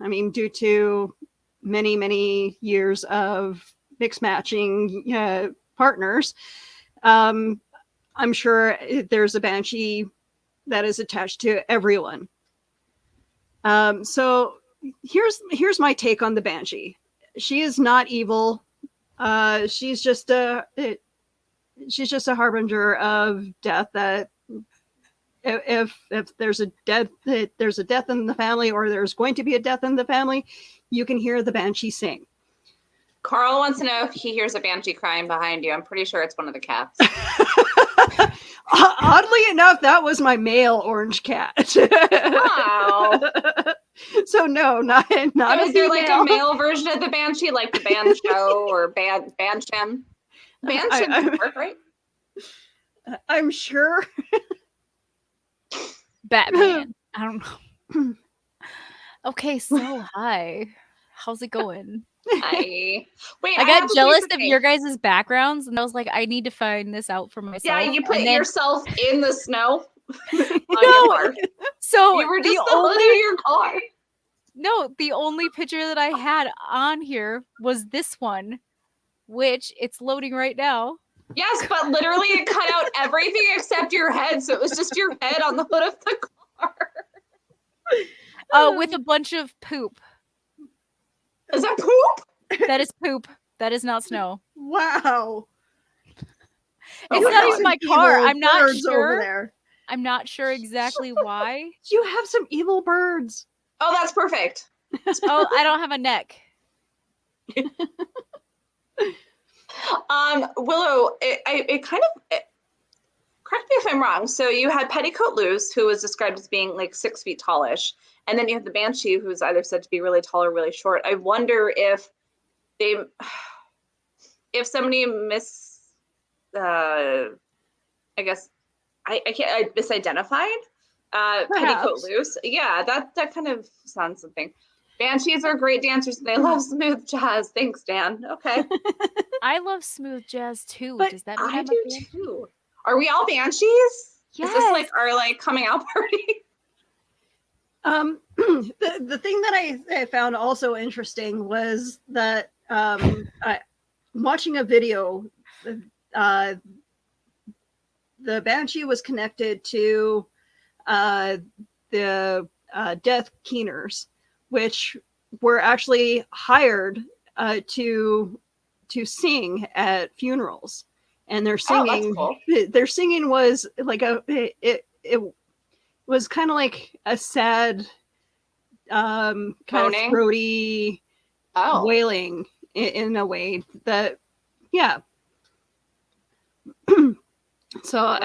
I mean, due to many years of mix matching partners, I'm sure there's a banshee that is attached to everyone. So here's my take on the banshee. She is not evil. She's just a harbinger of death. That if there's a death in the family, or there's going to be a death in the family, you can hear the banshee sing. Carl wants to know if he hears a banshee crying behind you. I'm pretty sure it's one of the cats. Oddly enough, that was my male orange cat. Wow. So no, not So a is there like female. a male version of the banshee, like the banjo or banshin? Banshin would work, right? I'm sure. Batman. I don't know. Okay, so hi. How's it going? Wait, I got have a jealous question. of your guys' backgrounds, and I was like, I need to find this out for myself. Yeah, you put And then- yourself in the snow on your No, car. so You were the just the hood only of your car. no, the only picture that I had on here was this one, which it's loading right now. Yes, but literally it cut out everything except your head, so it was just your head on the hood of the car. With a bunch of poop. Is that poop? That is poop. That is not snow. Wow. It's my not God. even my car. Evil I'm not birds over sure. there. I'm not sure exactly why. You have some evil birds. Oh, that's perfect. Oh, I don't have a neck. Willow, it kind of, correct me if I'm wrong. So you had Petticoat Loose, who was described as being like 6 feet tallish. And then you have the Banshee, who's either said to be really tall or really short. I wonder if somebody I misidentified Petticoat Loose. Yeah, that kind of sounds something. Banshees are great dancers and they love smooth jazz. Thanks, Dan. Okay. I love smooth jazz too. But Does that mean I I'm a do banshee? too. Are we all Banshees? Yes. Is this like our coming out party? The thing that I found also interesting was that watching a video, the Banshee was connected to the Death Keeners, which were actually hired to sing at funerals, and their singing cool. their singing was like was kind of like a sad, kind of Moaning? throaty Oh. wailing in a way that, yeah. So,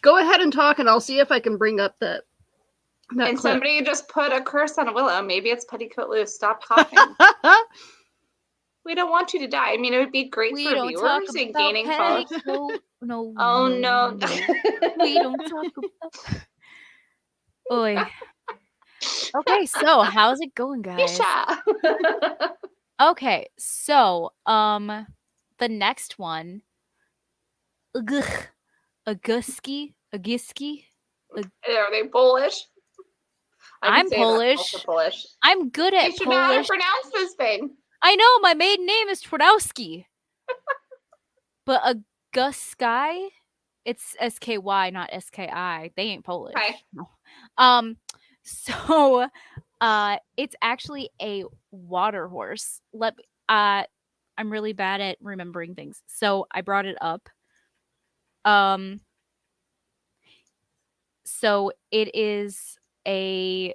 go ahead and talk, and I'll see if I can bring up that And clip. somebody just put a curse on Willow. Maybe it's petticoat loose. Stop coughing. We don't want you to die. I mean, it would be great We for don't talk viewers and about gaining followers. petticoat. No. Oh no. We don't talk about. Oi. Okay, so how's it going, guys? Keisha. Okay, so the next one, Aguski. Are they Polish? I I'm can say that, Polish. also Polish. I'm good You at should know how to Polish. pronounce this thing. I know my maiden name is Twardowski. But Agusky, it's SKY, not SKI. They ain't Polish. Okay. No. So it's actually a water horse. I'm really bad at remembering things. So I brought it up. So it is a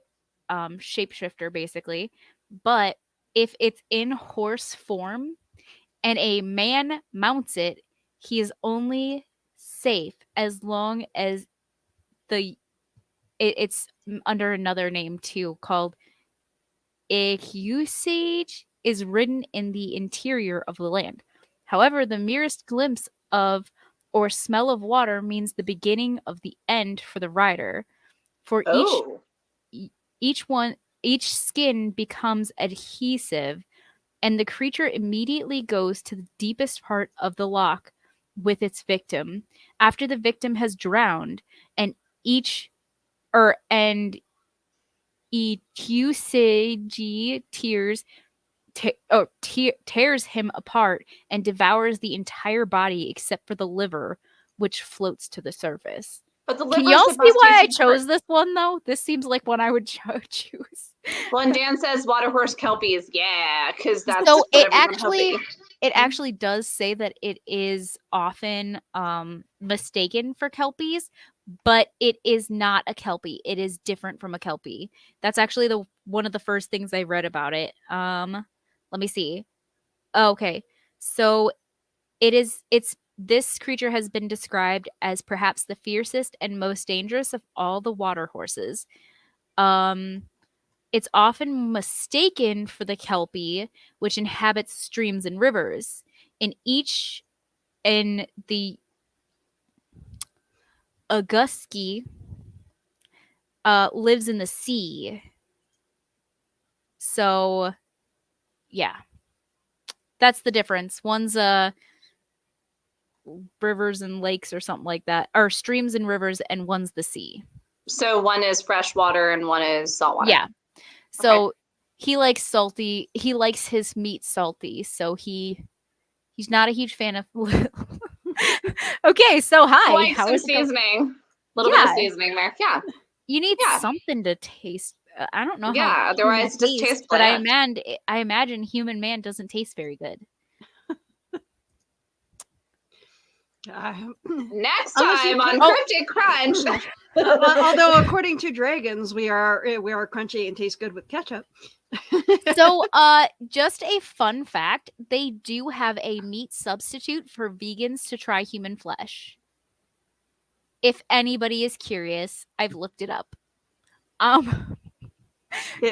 shapeshifter basically, but if it's in horse form and a man mounts it, he is only safe as long as it's under another name too, called usage is ridden in the interior of the land. However, the merest glimpse of or smell of water means the beginning of the end for the rider. For each skin becomes adhesive, and the creature immediately goes to the deepest part of the loch with its victim. After the victim has drowned, and usage tears him apart and devours the entire body except for the liver, which floats to the surface. But the Can liver's y'all see supposed why I to chose this one though? This seems like one I would choose. Well, and Dan says water horse kelpies. Yeah, because that's So what it everyone actually does say that it is often mistaken for kelpies, but it is not a kelpie. It is different from a kelpie. That's actually one of the first things I read about it. Let me see. Okay. So this creature has been described as perhaps the fiercest and most dangerous of all the water horses. It's often mistaken for the kelpie, which inhabits streams and rivers. In the Aguski lives in the sea. So, yeah. That's the difference. One's rivers and lakes or something like that, or streams and rivers, and one's the sea. So one is fresh water and one is salt water. Yeah. So he likes salty. He likes his meat salty. So he's not a huge fan of. Okay, so hi. Like some seasoning. A little bit of seasoning there. Yeah. You need something to taste. I don't know. Yeah. Otherwise, it just tastes bland. But I imagine human man doesn't taste very good. Next time on Cryptid Crunch. Although according to dragons, we are crunchy and taste good with ketchup. So, just a fun fact: they do have a meat substitute for vegans to try human flesh. If anybody is curious, I've looked it up. Of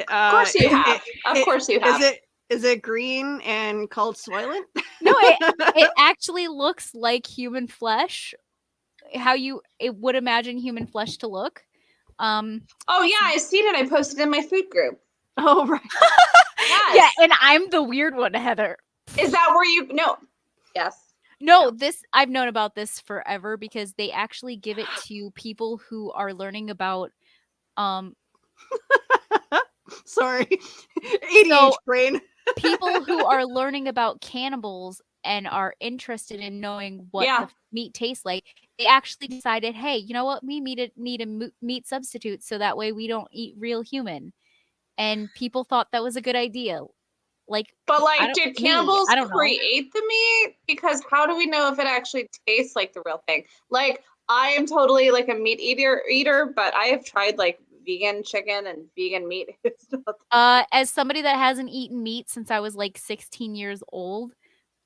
course you have. Of course you have. Is it green and called Soylent? No, it actually looks like human flesh. How it would imagine human flesh to look. Oh yeah, I've seen it. I posted it in my food group. Oh right. Yes. Yeah, and I'm the weird one, Heather. Is that where you no? Yes. No, this I've known about this forever because they actually give it to people who are learning about sorry. ADH brain. People who are learning about cannibals and are interested in knowing what the meat tastes like. They actually decided, hey, you know what? We need a meat substitute so that way we don't eat real human. And people thought that was a good idea. But did cannibals create the meat? Because how do we know if it actually tastes like the real thing? Like, I am totally like a meat eater, but I have tried like vegan chicken and vegan meat. It's not As somebody that hasn't eaten meat since I was like 16 years old,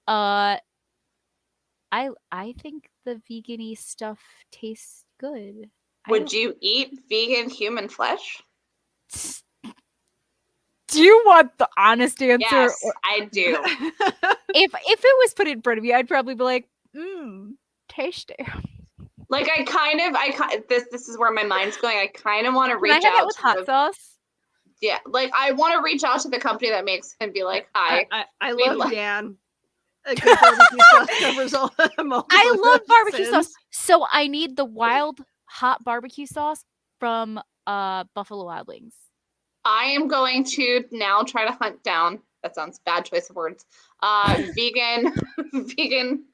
I think the vegan-y stuff tastes good. Would you eat vegan human flesh? Do you want the honest answer? Yes, I do. If it was put in front of me, I'd probably be like, tasty. Like this is where my mind's going. I kind of want to Can I reach have out it with to hot sauce? Yeah, like I want to reach out to the company that makes and be like, "Hi, I we'd love like- Dan. A good barbecue sauce covers all multiple I love barbecue sins. sauce. So I need the wild hot barbecue sauce from Buffalo Wild Wings. I am going to now try to hunt down. That sounds bad choice of words. Vegan, vegan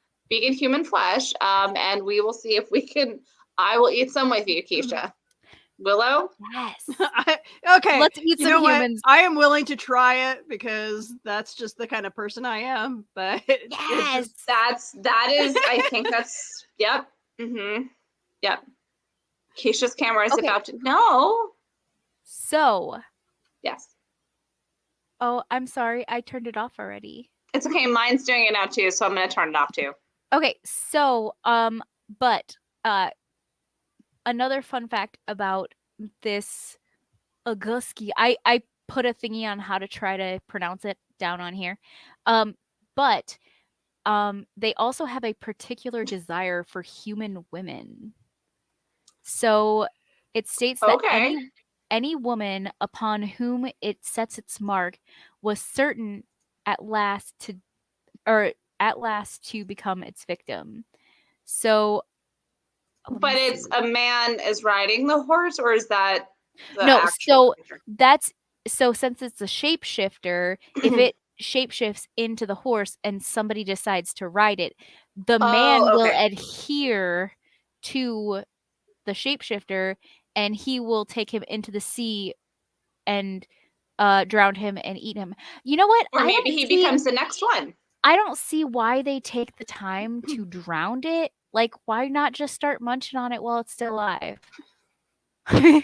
human flesh. And we will see if we can. I will eat some with you, Keisha. Willow. Yes. Okay. Let's eat You some know what? humans. I am willing to try it because that's just the kind of person I am. But Yes. That is. I think that's. Yep. Mm-hmm. Yep. Keisha's camera is Okay. about to. No. So, Yes. oh, I'm sorry. I turned it off already. It's okay. Mine's doing it now too, so I'm gonna turn it off too. Okay, so but another fun fact about this Aguski, I put a thingy on how to try to pronounce it down on here. But they also have a particular desire for human women. So it states that Okay. any woman upon whom it sets its mark was certain at last to become its victim. So But it's a man is riding the horse, or is that the No, actual picture? so since it's a shapeshifter, if it shapeshifts into the horse and somebody decides to ride it, the man will okay. adhere to the shapeshifter and he will take him into the sea and drown him and eat him. You know what? Or maybe he becomes the next one. I don't see why they take the time to drown it. Like, why not just start munching on it while it's still alive? I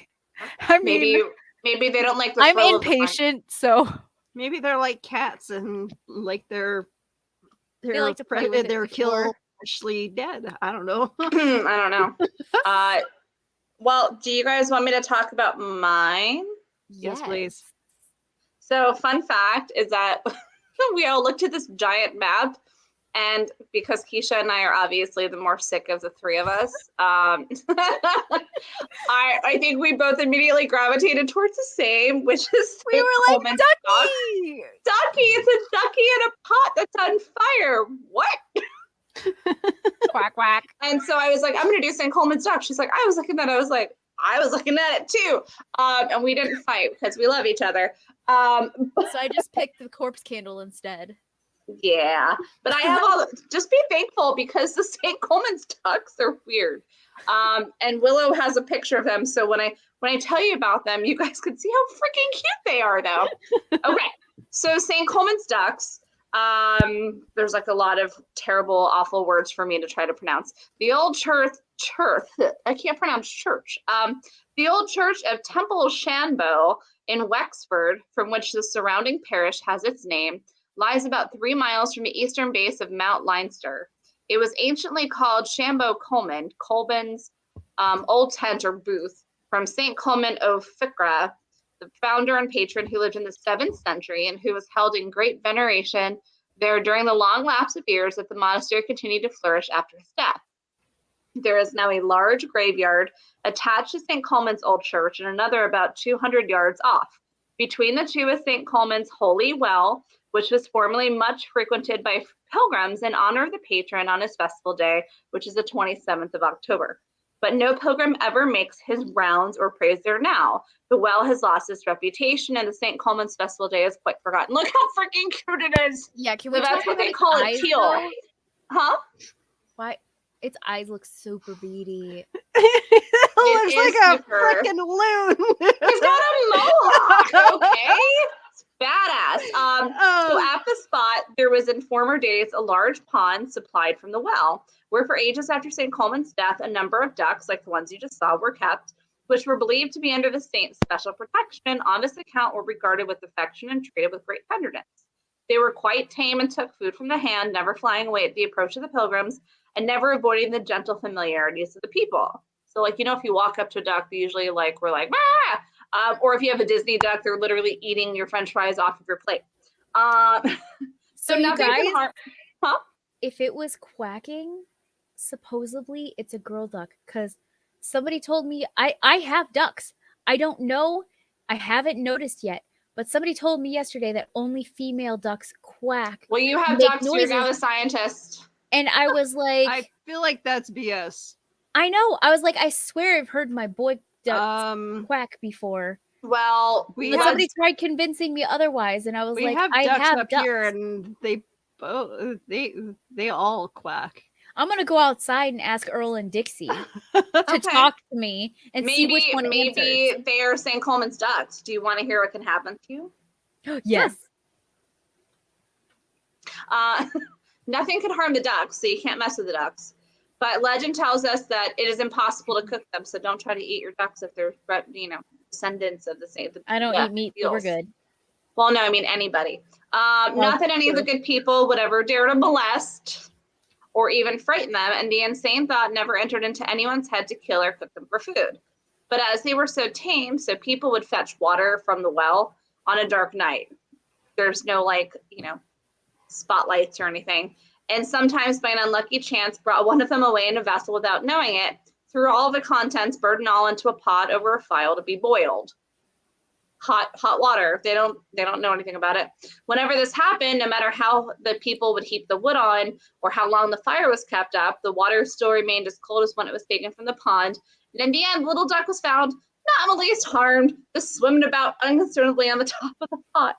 mean, Maybe they don't like the I'm thrill of the hunt. impatient, so maybe they're like cats and like they're like to play with it they're before. killed, actually dead. I don't know. I don't know. Well, do you guys want me to talk about mine? Yes, please. So, fun fact is that we all looked at this giant map, and because Keisha and I are obviously the more sick of the three of us, I think we both immediately gravitated towards the same, which is We were like, Coleman's Ducky! Ducky! It's a ducky in a pot that's on fire. What? Quack, quack. And so I was like, I'm going to do St. Coleman's duck. She's like, I was looking at it too. And we didn't fight because we love each other. So I just picked the corpse candle instead. Yeah, but I have just be thankful because the St. Coleman's ducks are weird. And Willow has a picture of them. So when I tell you about them, you guys can see how freaking cute they are though. Okay. So St. Coleman's ducks, there's like a lot of terrible, awful words for me to try to pronounce. The old church, I can't pronounce church. The old church of Temple Shanbo in Wexford, from which the surrounding parish has its name, lies about 3 miles from the eastern base of Mount Leinster. It was anciently called Shambo Colman, Colman's old tent or booth, from St. Colman of Ficra, the founder and patron who lived in the 7th century and who was held in great veneration there during the long lapse of years that the monastery continued to flourish after his death. There is now a large graveyard attached to St. Colman's old church and another about 200 yards off. Between the two is St. Colman's Holy Well, which was formerly much frequented by pilgrims in honor of the patron on his festival day, which is the 27th of October. But no pilgrim ever makes his rounds or prays there now. The well has lost its reputation, and the St. Coleman's festival day is quite forgotten. Look how freaking cute it is. Yeah, can So we that's talk what about they its call it, eyes, teal. though? Huh? Why? Its eyes look super beady. It looks is like a super- freaking loon. He's got a mohawk, okay? Badass. So Oh, at the spot, there was in former days a large pond supplied from the well, where for ages after St. Coleman's death, a number of ducks, like the ones you just saw, were kept, which were believed to be under the saint's special protection. On this account, were regarded with affection and treated with great tenderness. They were quite tame and took food from the hand, never flying away at the approach of the pilgrims, and never avoiding the gentle familiarities of the people. So, like, if you walk up to a duck, they usually we're like, ah! Or if you have a Disney duck, they're literally eating your French fries off of your plate. So you nothing guys, can harm. Huh? if it was quacking, supposedly it's a girl duck because somebody told me I have ducks. I don't know. I haven't noticed yet, but somebody told me yesterday that only female ducks quack. Well, you have make ducks. You're now the noises. scientist. And I was like, I feel like that's BS. I know. I was like, I swear I've heard my boy ducks quack before. Well, But somebody tried convincing me otherwise, and I was we like, have I ducks have up ducks. here, and they all quack. I'm gonna go outside and ask Earl and Dixie to Okay. talk to me and see which one maybe answers. they are St. Coleman's ducks. Do you want to hear what can happen to you? Yes. Nothing could harm the ducks, so you can't mess with the ducks. But legend tells us that it is impossible to cook them, so don't try to eat your ducks if they're, descendants of the same. I don't eat meat, so we're good. Well, no, I mean anybody. Not that any of the good people would ever dare to molest or even frighten them, and the insane thought never entered into anyone's head to kill or cook them for food. But as they were so tame, so people would fetch water from the well on a dark night. There's no spotlights or anything. And sometimes by an unlucky chance brought one of them away in a vessel without knowing it, threw all the contents, burden all into a pot over a file to be boiled. Hot water. They don't know anything about it. Whenever this happened, no matter how the people would heap the wood on or how long the fire was kept up, the water still remained as cold as when it was taken from the pond. And in the end, little duck was found not in the least harmed, just swimming about unconcernedly on the top of the pot.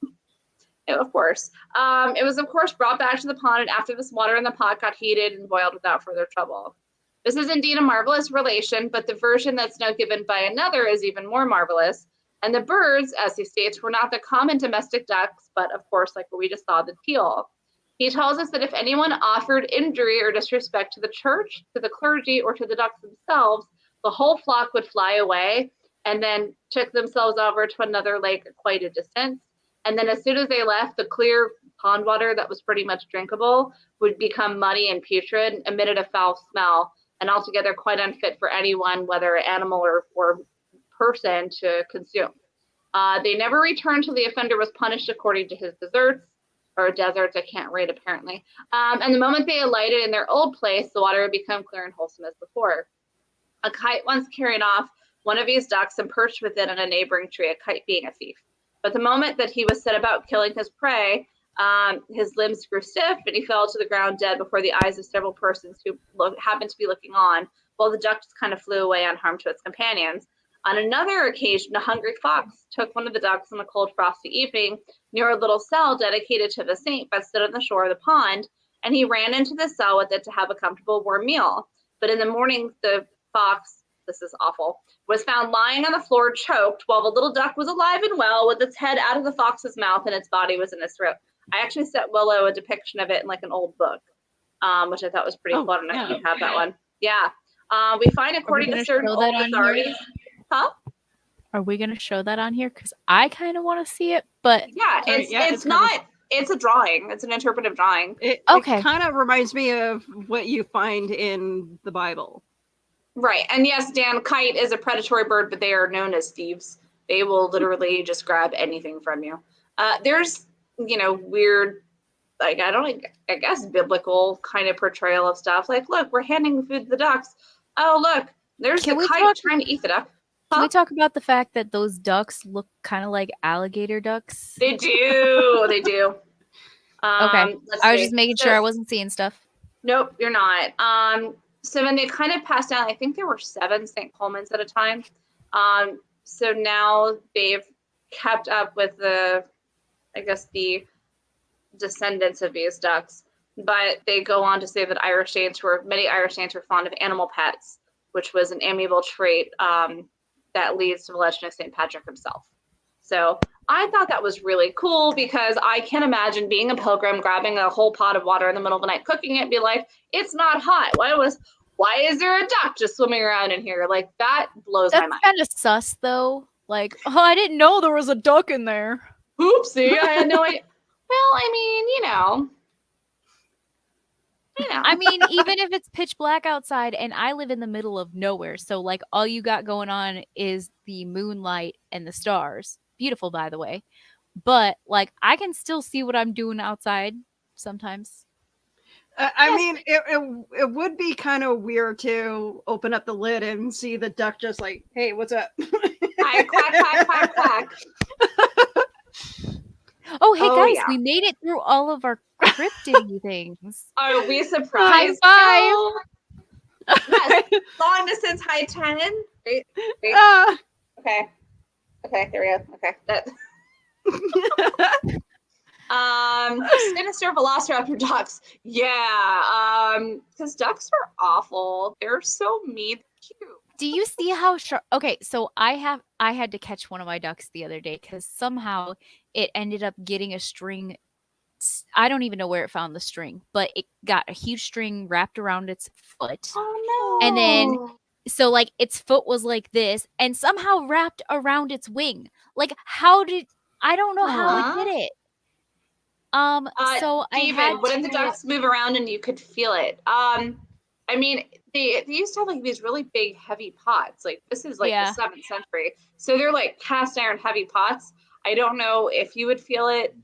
Of course. It was, of course, brought back to the pond, and after this water in the pot got heated and boiled without further trouble. This is indeed a marvelous relation, but the version that's now given by another is even more marvelous. And the birds, as he states, were not the common domestic ducks, but, of course, like what we just saw, the teal. He tells us that if anyone offered injury or disrespect to the church, to the clergy, or to the ducks themselves, the whole flock would fly away and then took themselves over to another lake at quite a distance. And then as soon as they left, the clear pond water that was pretty much drinkable would become muddy and putrid, emitted a foul smell, and altogether quite unfit for anyone, whether animal or person, to consume. They never returned till the offender was punished according to his deserts, I can't read apparently. And the moment they alighted in their old place, the water would become clear and wholesome as before. A kite once carried off one of these ducks and perched within on a neighboring tree, a kite being a thief. But the moment that he was set about killing his prey, his limbs grew stiff and he fell to the ground dead before the eyes of several persons who happened to be looking on, while the duck just kind of flew away unharmed to its companions. On another occasion, a hungry fox took one of the ducks on a cold, frosty evening near a little cell dedicated to the saint that stood on the shore of the pond, and he ran into the cell with it to have a comfortable warm meal. But in the morning, the fox, this is awful, was found lying on the floor choked, while the little duck was alive and well with its head out of the fox's mouth and its body was in its throat. I actually sent Willow a depiction of it in like an old book, which I thought was pretty cool. I don't know if you have that one. Yeah. We find, according to certain old authorities. Huh? Are we going to show that on here? Because I kind of want to see it, but yeah, it's not. It's a drawing. It's an interpretive drawing. It kind of reminds me of what you find in the Bible. Right. And yes, Dan, kite is a predatory bird, but they are known as thieves. They will literally just grab anything from you. There's, weird, I guess biblical kind of portrayal of stuff. Like, look, we're handing food to the ducks. Oh, look, there's the kite trying to eat the duck. Can we talk about the fact that those ducks look kind of like alligator ducks? They do. They do. Okay. I was just making sure I wasn't seeing stuff. Nope, you're not. So when they kind of passed down, I think there were 7 St. Coleman's at a time. So now they've kept up with the descendants of these ducks. But they go on to say that many Irish Saints were fond of animal pets, which was an amiable trait that leads to the legend of St. Patrick himself. So I thought that was really cool because I can't imagine being a pilgrim, grabbing a whole pot of water in the middle of the night, cooking it, and be like, it's not hot. Why is there a duck just swimming around in here? Like, that blows my That's mind. kind of sus, though. Like, oh, I didn't know there was a duck in there. Oopsie, I had no idea. Well, I mean, you know. I mean, even if it's pitch black outside and I live in the middle of nowhere, so like all you got going on is the moonlight and the stars. Beautiful, by the way. But like I can still see what I'm doing outside sometimes. I mean, it would be kind of weird to open up the lid and see the duck just like, hey, what's up? Hi, quack, quack, quack, quack. Oh, hey guys, yeah. we made it through all of our cryptid things. Are we surprised? High five. Yes. Long distance high 10. Wait. Okay. Okay, there we go. Okay. Sinister Velociraptor ducks. Yeah. Because ducks are awful. They're so mean. Cute. Do you see how sharp? Okay, so I had to catch one of my ducks the other day because somehow it ended up getting a string. I don't even know where it found the string, but it got a huge string wrapped around its foot. Oh no! And then, so like its foot was like this, and somehow wrapped around its wing. Like, I don't know how it did it. So David, I had what if the ducks move around and you could feel it? I mean, they used to have like these really big, heavy pots. Like this is like the 7th century, so they're like cast iron heavy pots. I don't know if you would feel it.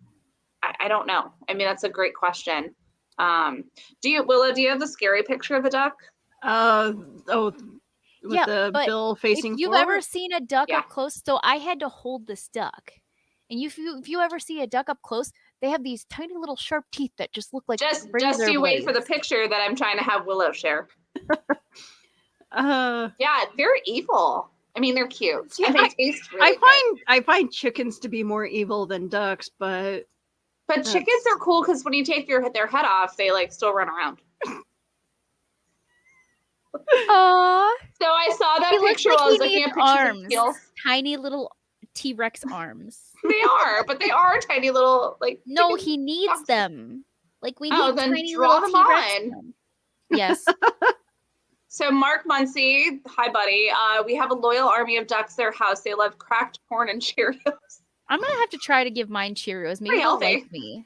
I don't know. I mean, that's a great question. Willow, do you have the scary picture of the duck? With the bill facing if you've forward? ever seen a duck up close, so I had to hold this duck. And if you ever see a duck up close, they have these tiny little sharp teeth that just look like just razor you wait blades. for the picture that I'm trying to have Willow share. Yeah, they're evil. I mean, they're cute. Yeah, and they taste really I find chickens to be more evil than ducks, but chickens are cool because when you take their head off, they like still run around. Aww. So I saw that picture while I was looking at pictures of seals. Tiny little T-Rex arms. They are, but they are tiny little like. No, he needs them. Like we need then tiny draw little them T-Rex on. arms. Yes. So Mark Muncie, hi buddy. We have a loyal army of ducks at their house. They love cracked corn and Cheerios. I'm gonna have to try to give mine Cheerios. Maybe they'll like me.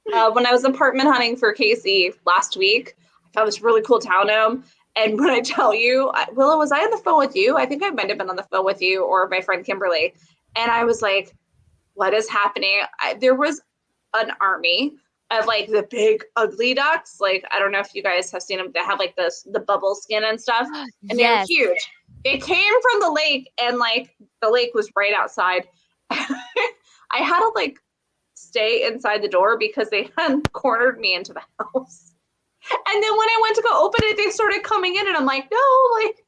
When I was apartment hunting for Casey last week, I found this really cool townhome. And when I tell you, Willow, was I on the phone with you? I think I might have been on the phone with you or my friend Kimberly. And I was like, what is happening? There was an army of like the big ugly ducks. Like, I don't know if you guys have seen them. They have like the bubble skin and stuff. And they're huge. They came from the lake and like the lake was right outside. I had to like stay inside the door because they had cornered me into the house. And then when I went to go open it, they started coming in and I'm like, no, like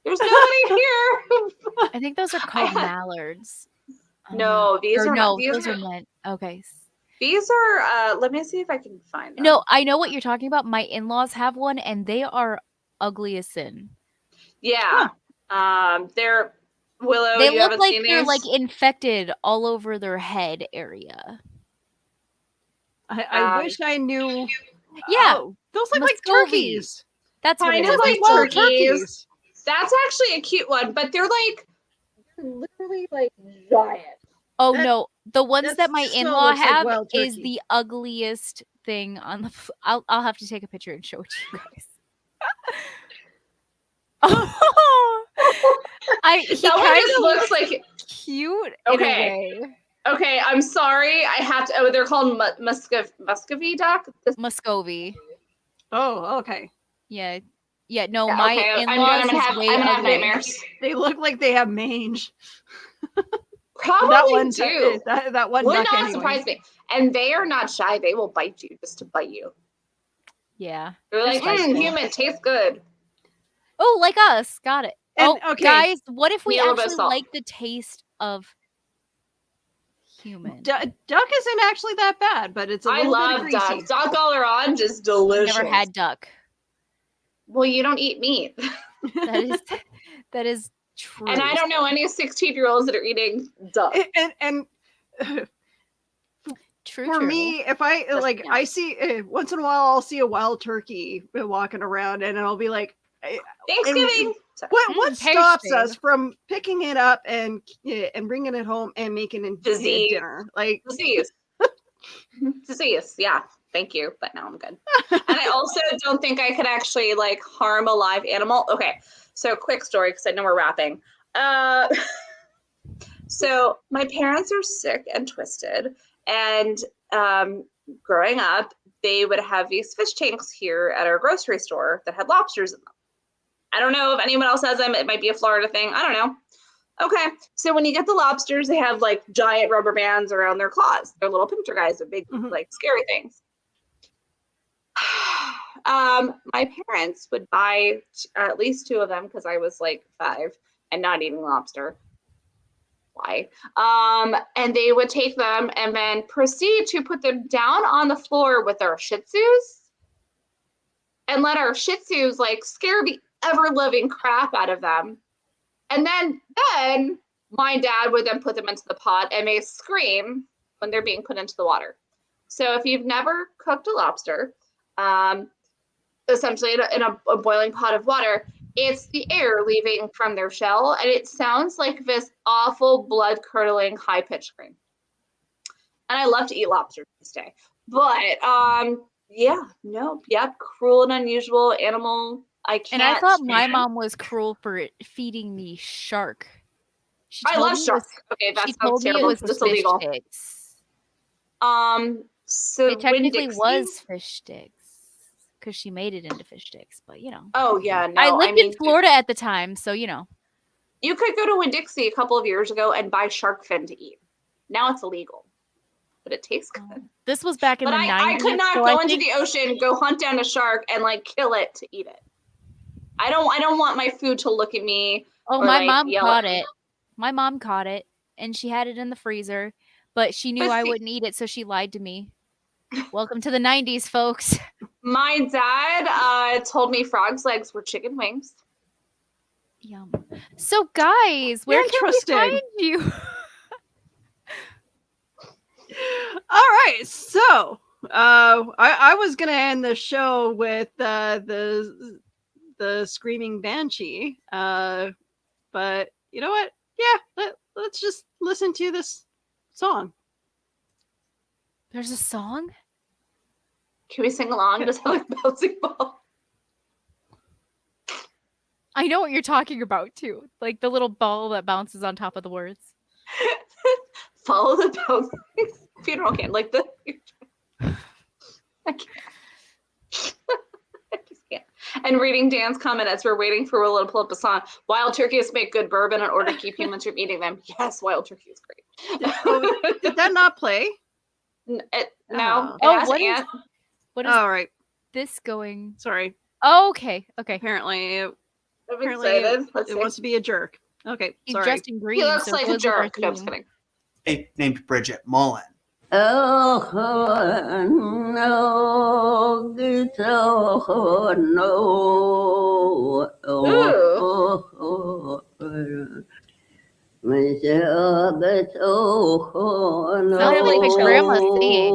there's nobody here. I think those are called mallards. No, those are meant. Okay. These are, let me see if I can find them. No, I know what you're talking about. My in-laws have one and they are ugly as sin. Yeah. They're Willow. They look like they're like infected all over their head area. I wish I knew. Yeah. Those look like turkeys. That's what kind it of is. like turkeys. That's actually a cute one, but they're literally like giant. Oh no, the ones that my in-law have like is the ugliest thing on the. I'll have to take a picture and show it to you guys. He kind of looks like cute. Okay. In a way. Okay, I'm sorry. I have to. Oh, they're called Muscovy duck. Muscovy. Oh, okay. Yeah. No, my in-laws I'm gonna have nightmares. They look like they have mange. Probably that one too. That one would duck not anyway. surprise me. And they are not shy. They will bite you just to bite you. Yeah. They're like, human, tastes good. Oh, like us. Got it. And, okay. Guys, what if we actually salt. like the taste of human? Duck isn't actually that bad, but it's a little bit greasy. I love duck. Duck all around, just delicious. I've never had duck. Well, you don't eat meat. That is True. And I don't know any 16-year-olds that are eating duck. And True. for me, if I like, Yeah. I see once in a while, I'll see a wild turkey walking around, and I'll be like, Thanksgiving. Sorry. what stops tasty. us from picking it up and bringing it home and making it Disease. dinner? Like Disease. Disease. Yeah. Thank you. But now I'm good. And I also don't think I could actually like harm a live animal. Okay. So quick story, because I know we're wrapping. So my parents are sick and twisted. And growing up, they would have these fish tanks here at our grocery store that had lobsters in them. I don't know if anyone else has them. It might be a Florida thing. I don't know. Okay. So when you get the lobsters, they have like giant rubber bands around their claws. They're little pincher guys with big, like scary things. My parents would buy at least 2 of them because I was like 5 and not eating lobster. Why? And they would take them and then proceed to put them down on the floor with our Shih Tzus and let our Shih Tzus like scare the ever-living crap out of them. And then my dad would then put them into the pot and they scream when they're being put into the water. So if you've never cooked a lobster, essentially in a boiling pot of water, it's the air leaving from their shell, and it sounds like this awful blood-curdling high-pitched scream. And I love to eat lobster to this day. But yeah, nope, yep, cruel and unusual animal. I can't. And I thought my mom was cruel for feeding me shark. I love shark. Okay, that sounds terrible. It's illegal. Sticks. So It technically Winn-Dixie was fish sticks because she made it into fish sticks, but you know. Oh yeah, no. I lived in Florida at the time, so you know. You could go to Winn-Dixie a couple of years ago and buy shark fin to eat. Now it's illegal, but it tastes good. This was back in the 90s. I could not go into the ocean, go hunt down a shark, and like kill it to eat it. I don't want my food to look at me. Oh, or, my like, mom yell caught at me. it. My mom caught it, and she had it in the freezer, but she knew But I see- wouldn't eat it, so she lied to me. Welcome to the 90s, folks. My dad told me frogs' legs were chicken wings. Yum. So, guys, where can we Interesting. find you? all right, so I was gonna end the show with the screaming banshee, but you know what? Yeah, let's just listen to this song. There's a song? Can we sing along? Just like bouncing ball. I know what you're talking about, too. Like the little ball that bounces on top of the words. Follow the bouncing funeral can like the. I can't. I just can't. And reading Dan's comment as we're waiting for Willow to pull up a song. Wild turkeys make good bourbon in order to keep humans from eating them. Yes, wild turkey is great. Did that not play? No, Oh. it has what is- ant. What is All right, this going? sorry. Oh, okay. Okay. Apparently, I'm apparently excited. Let's it see. wants to be a jerk. Okay, He's sorry. dressed in green. He looks so like a goes with our jerk. No, I'm just theme. kidding. Named Bridget Mullen. Oh, no, no. Sounded like my grandma singing.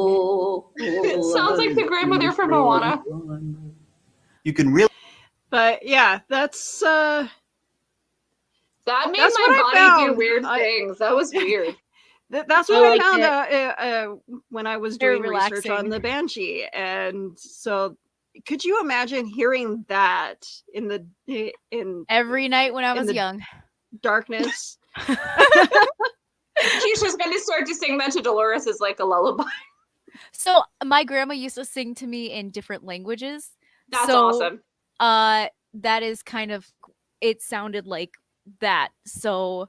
It sounds like the grandmother from Moana. You can really But yeah, that's That made That's my what I body do found. weird things. That was weird. that's I what I like found when I was Very doing research on relaxing. the banshee, and so could you imagine hearing that in Every night when I was the- young. darkness? Keisha's going to start to sing that to Dolores as like a lullaby. So my grandma used to sing to me in different languages. That's So, awesome. That is kind of, it sounded like that. So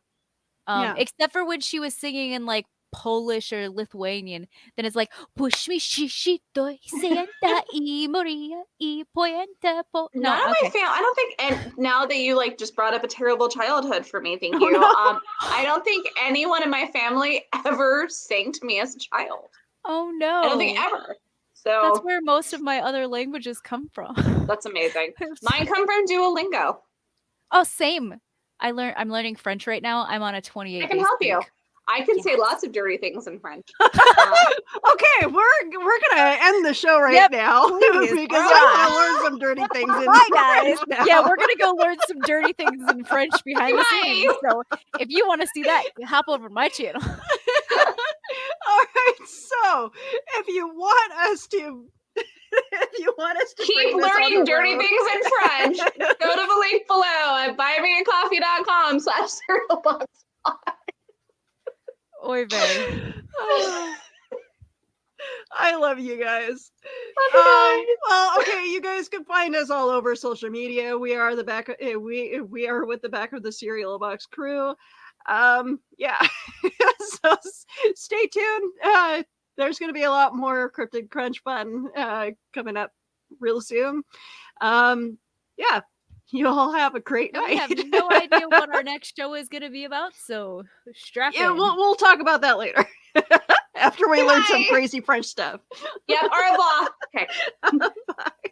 Yeah. except for when she was singing in like Polish or Lithuanian, then it's like push me shishito senta I moria I poenta po. None No, of my okay. I don't think, and now that you like just brought up a terrible childhood for me, thank Oh, you. no. I don't think anyone in my family ever sang to me as a child. Oh no. I don't think ever. So That's where most of my other languages come from. that's amazing. Mine come from Duolingo. Oh, same. I'm learning French right now. I'm on a 28 I can day help you. streak. I can say Yes. lots of dirty things in French. Okay, we're gonna end the show right Yep, now please. because Bye. I want to learn some dirty things in Bye, guys. French now. Yeah, we're gonna go learn some dirty things in French behind the scenes. Bye. So if you want to see that, hop over to my channel. All right, so if you want us to Keep bring this on learning the dirty road- things in French. Go to the link below at buymeacoffee.com/cerealbox. Oy vey. I love you guys. Love you guys. Well, okay, you guys can find us all over social media. We are the back. We are with the Back of the Cereal Box crew. Yeah. So stay tuned. There's going to be a lot more Cryptid Crunch fun coming up real soon. Yeah. You all have a great And we night. have no idea what our next show is going to be about, so strap Yeah, in. we'll talk about that later. After we learn some Bye. crazy French stuff. Yep, au revoir. Okay. Bye.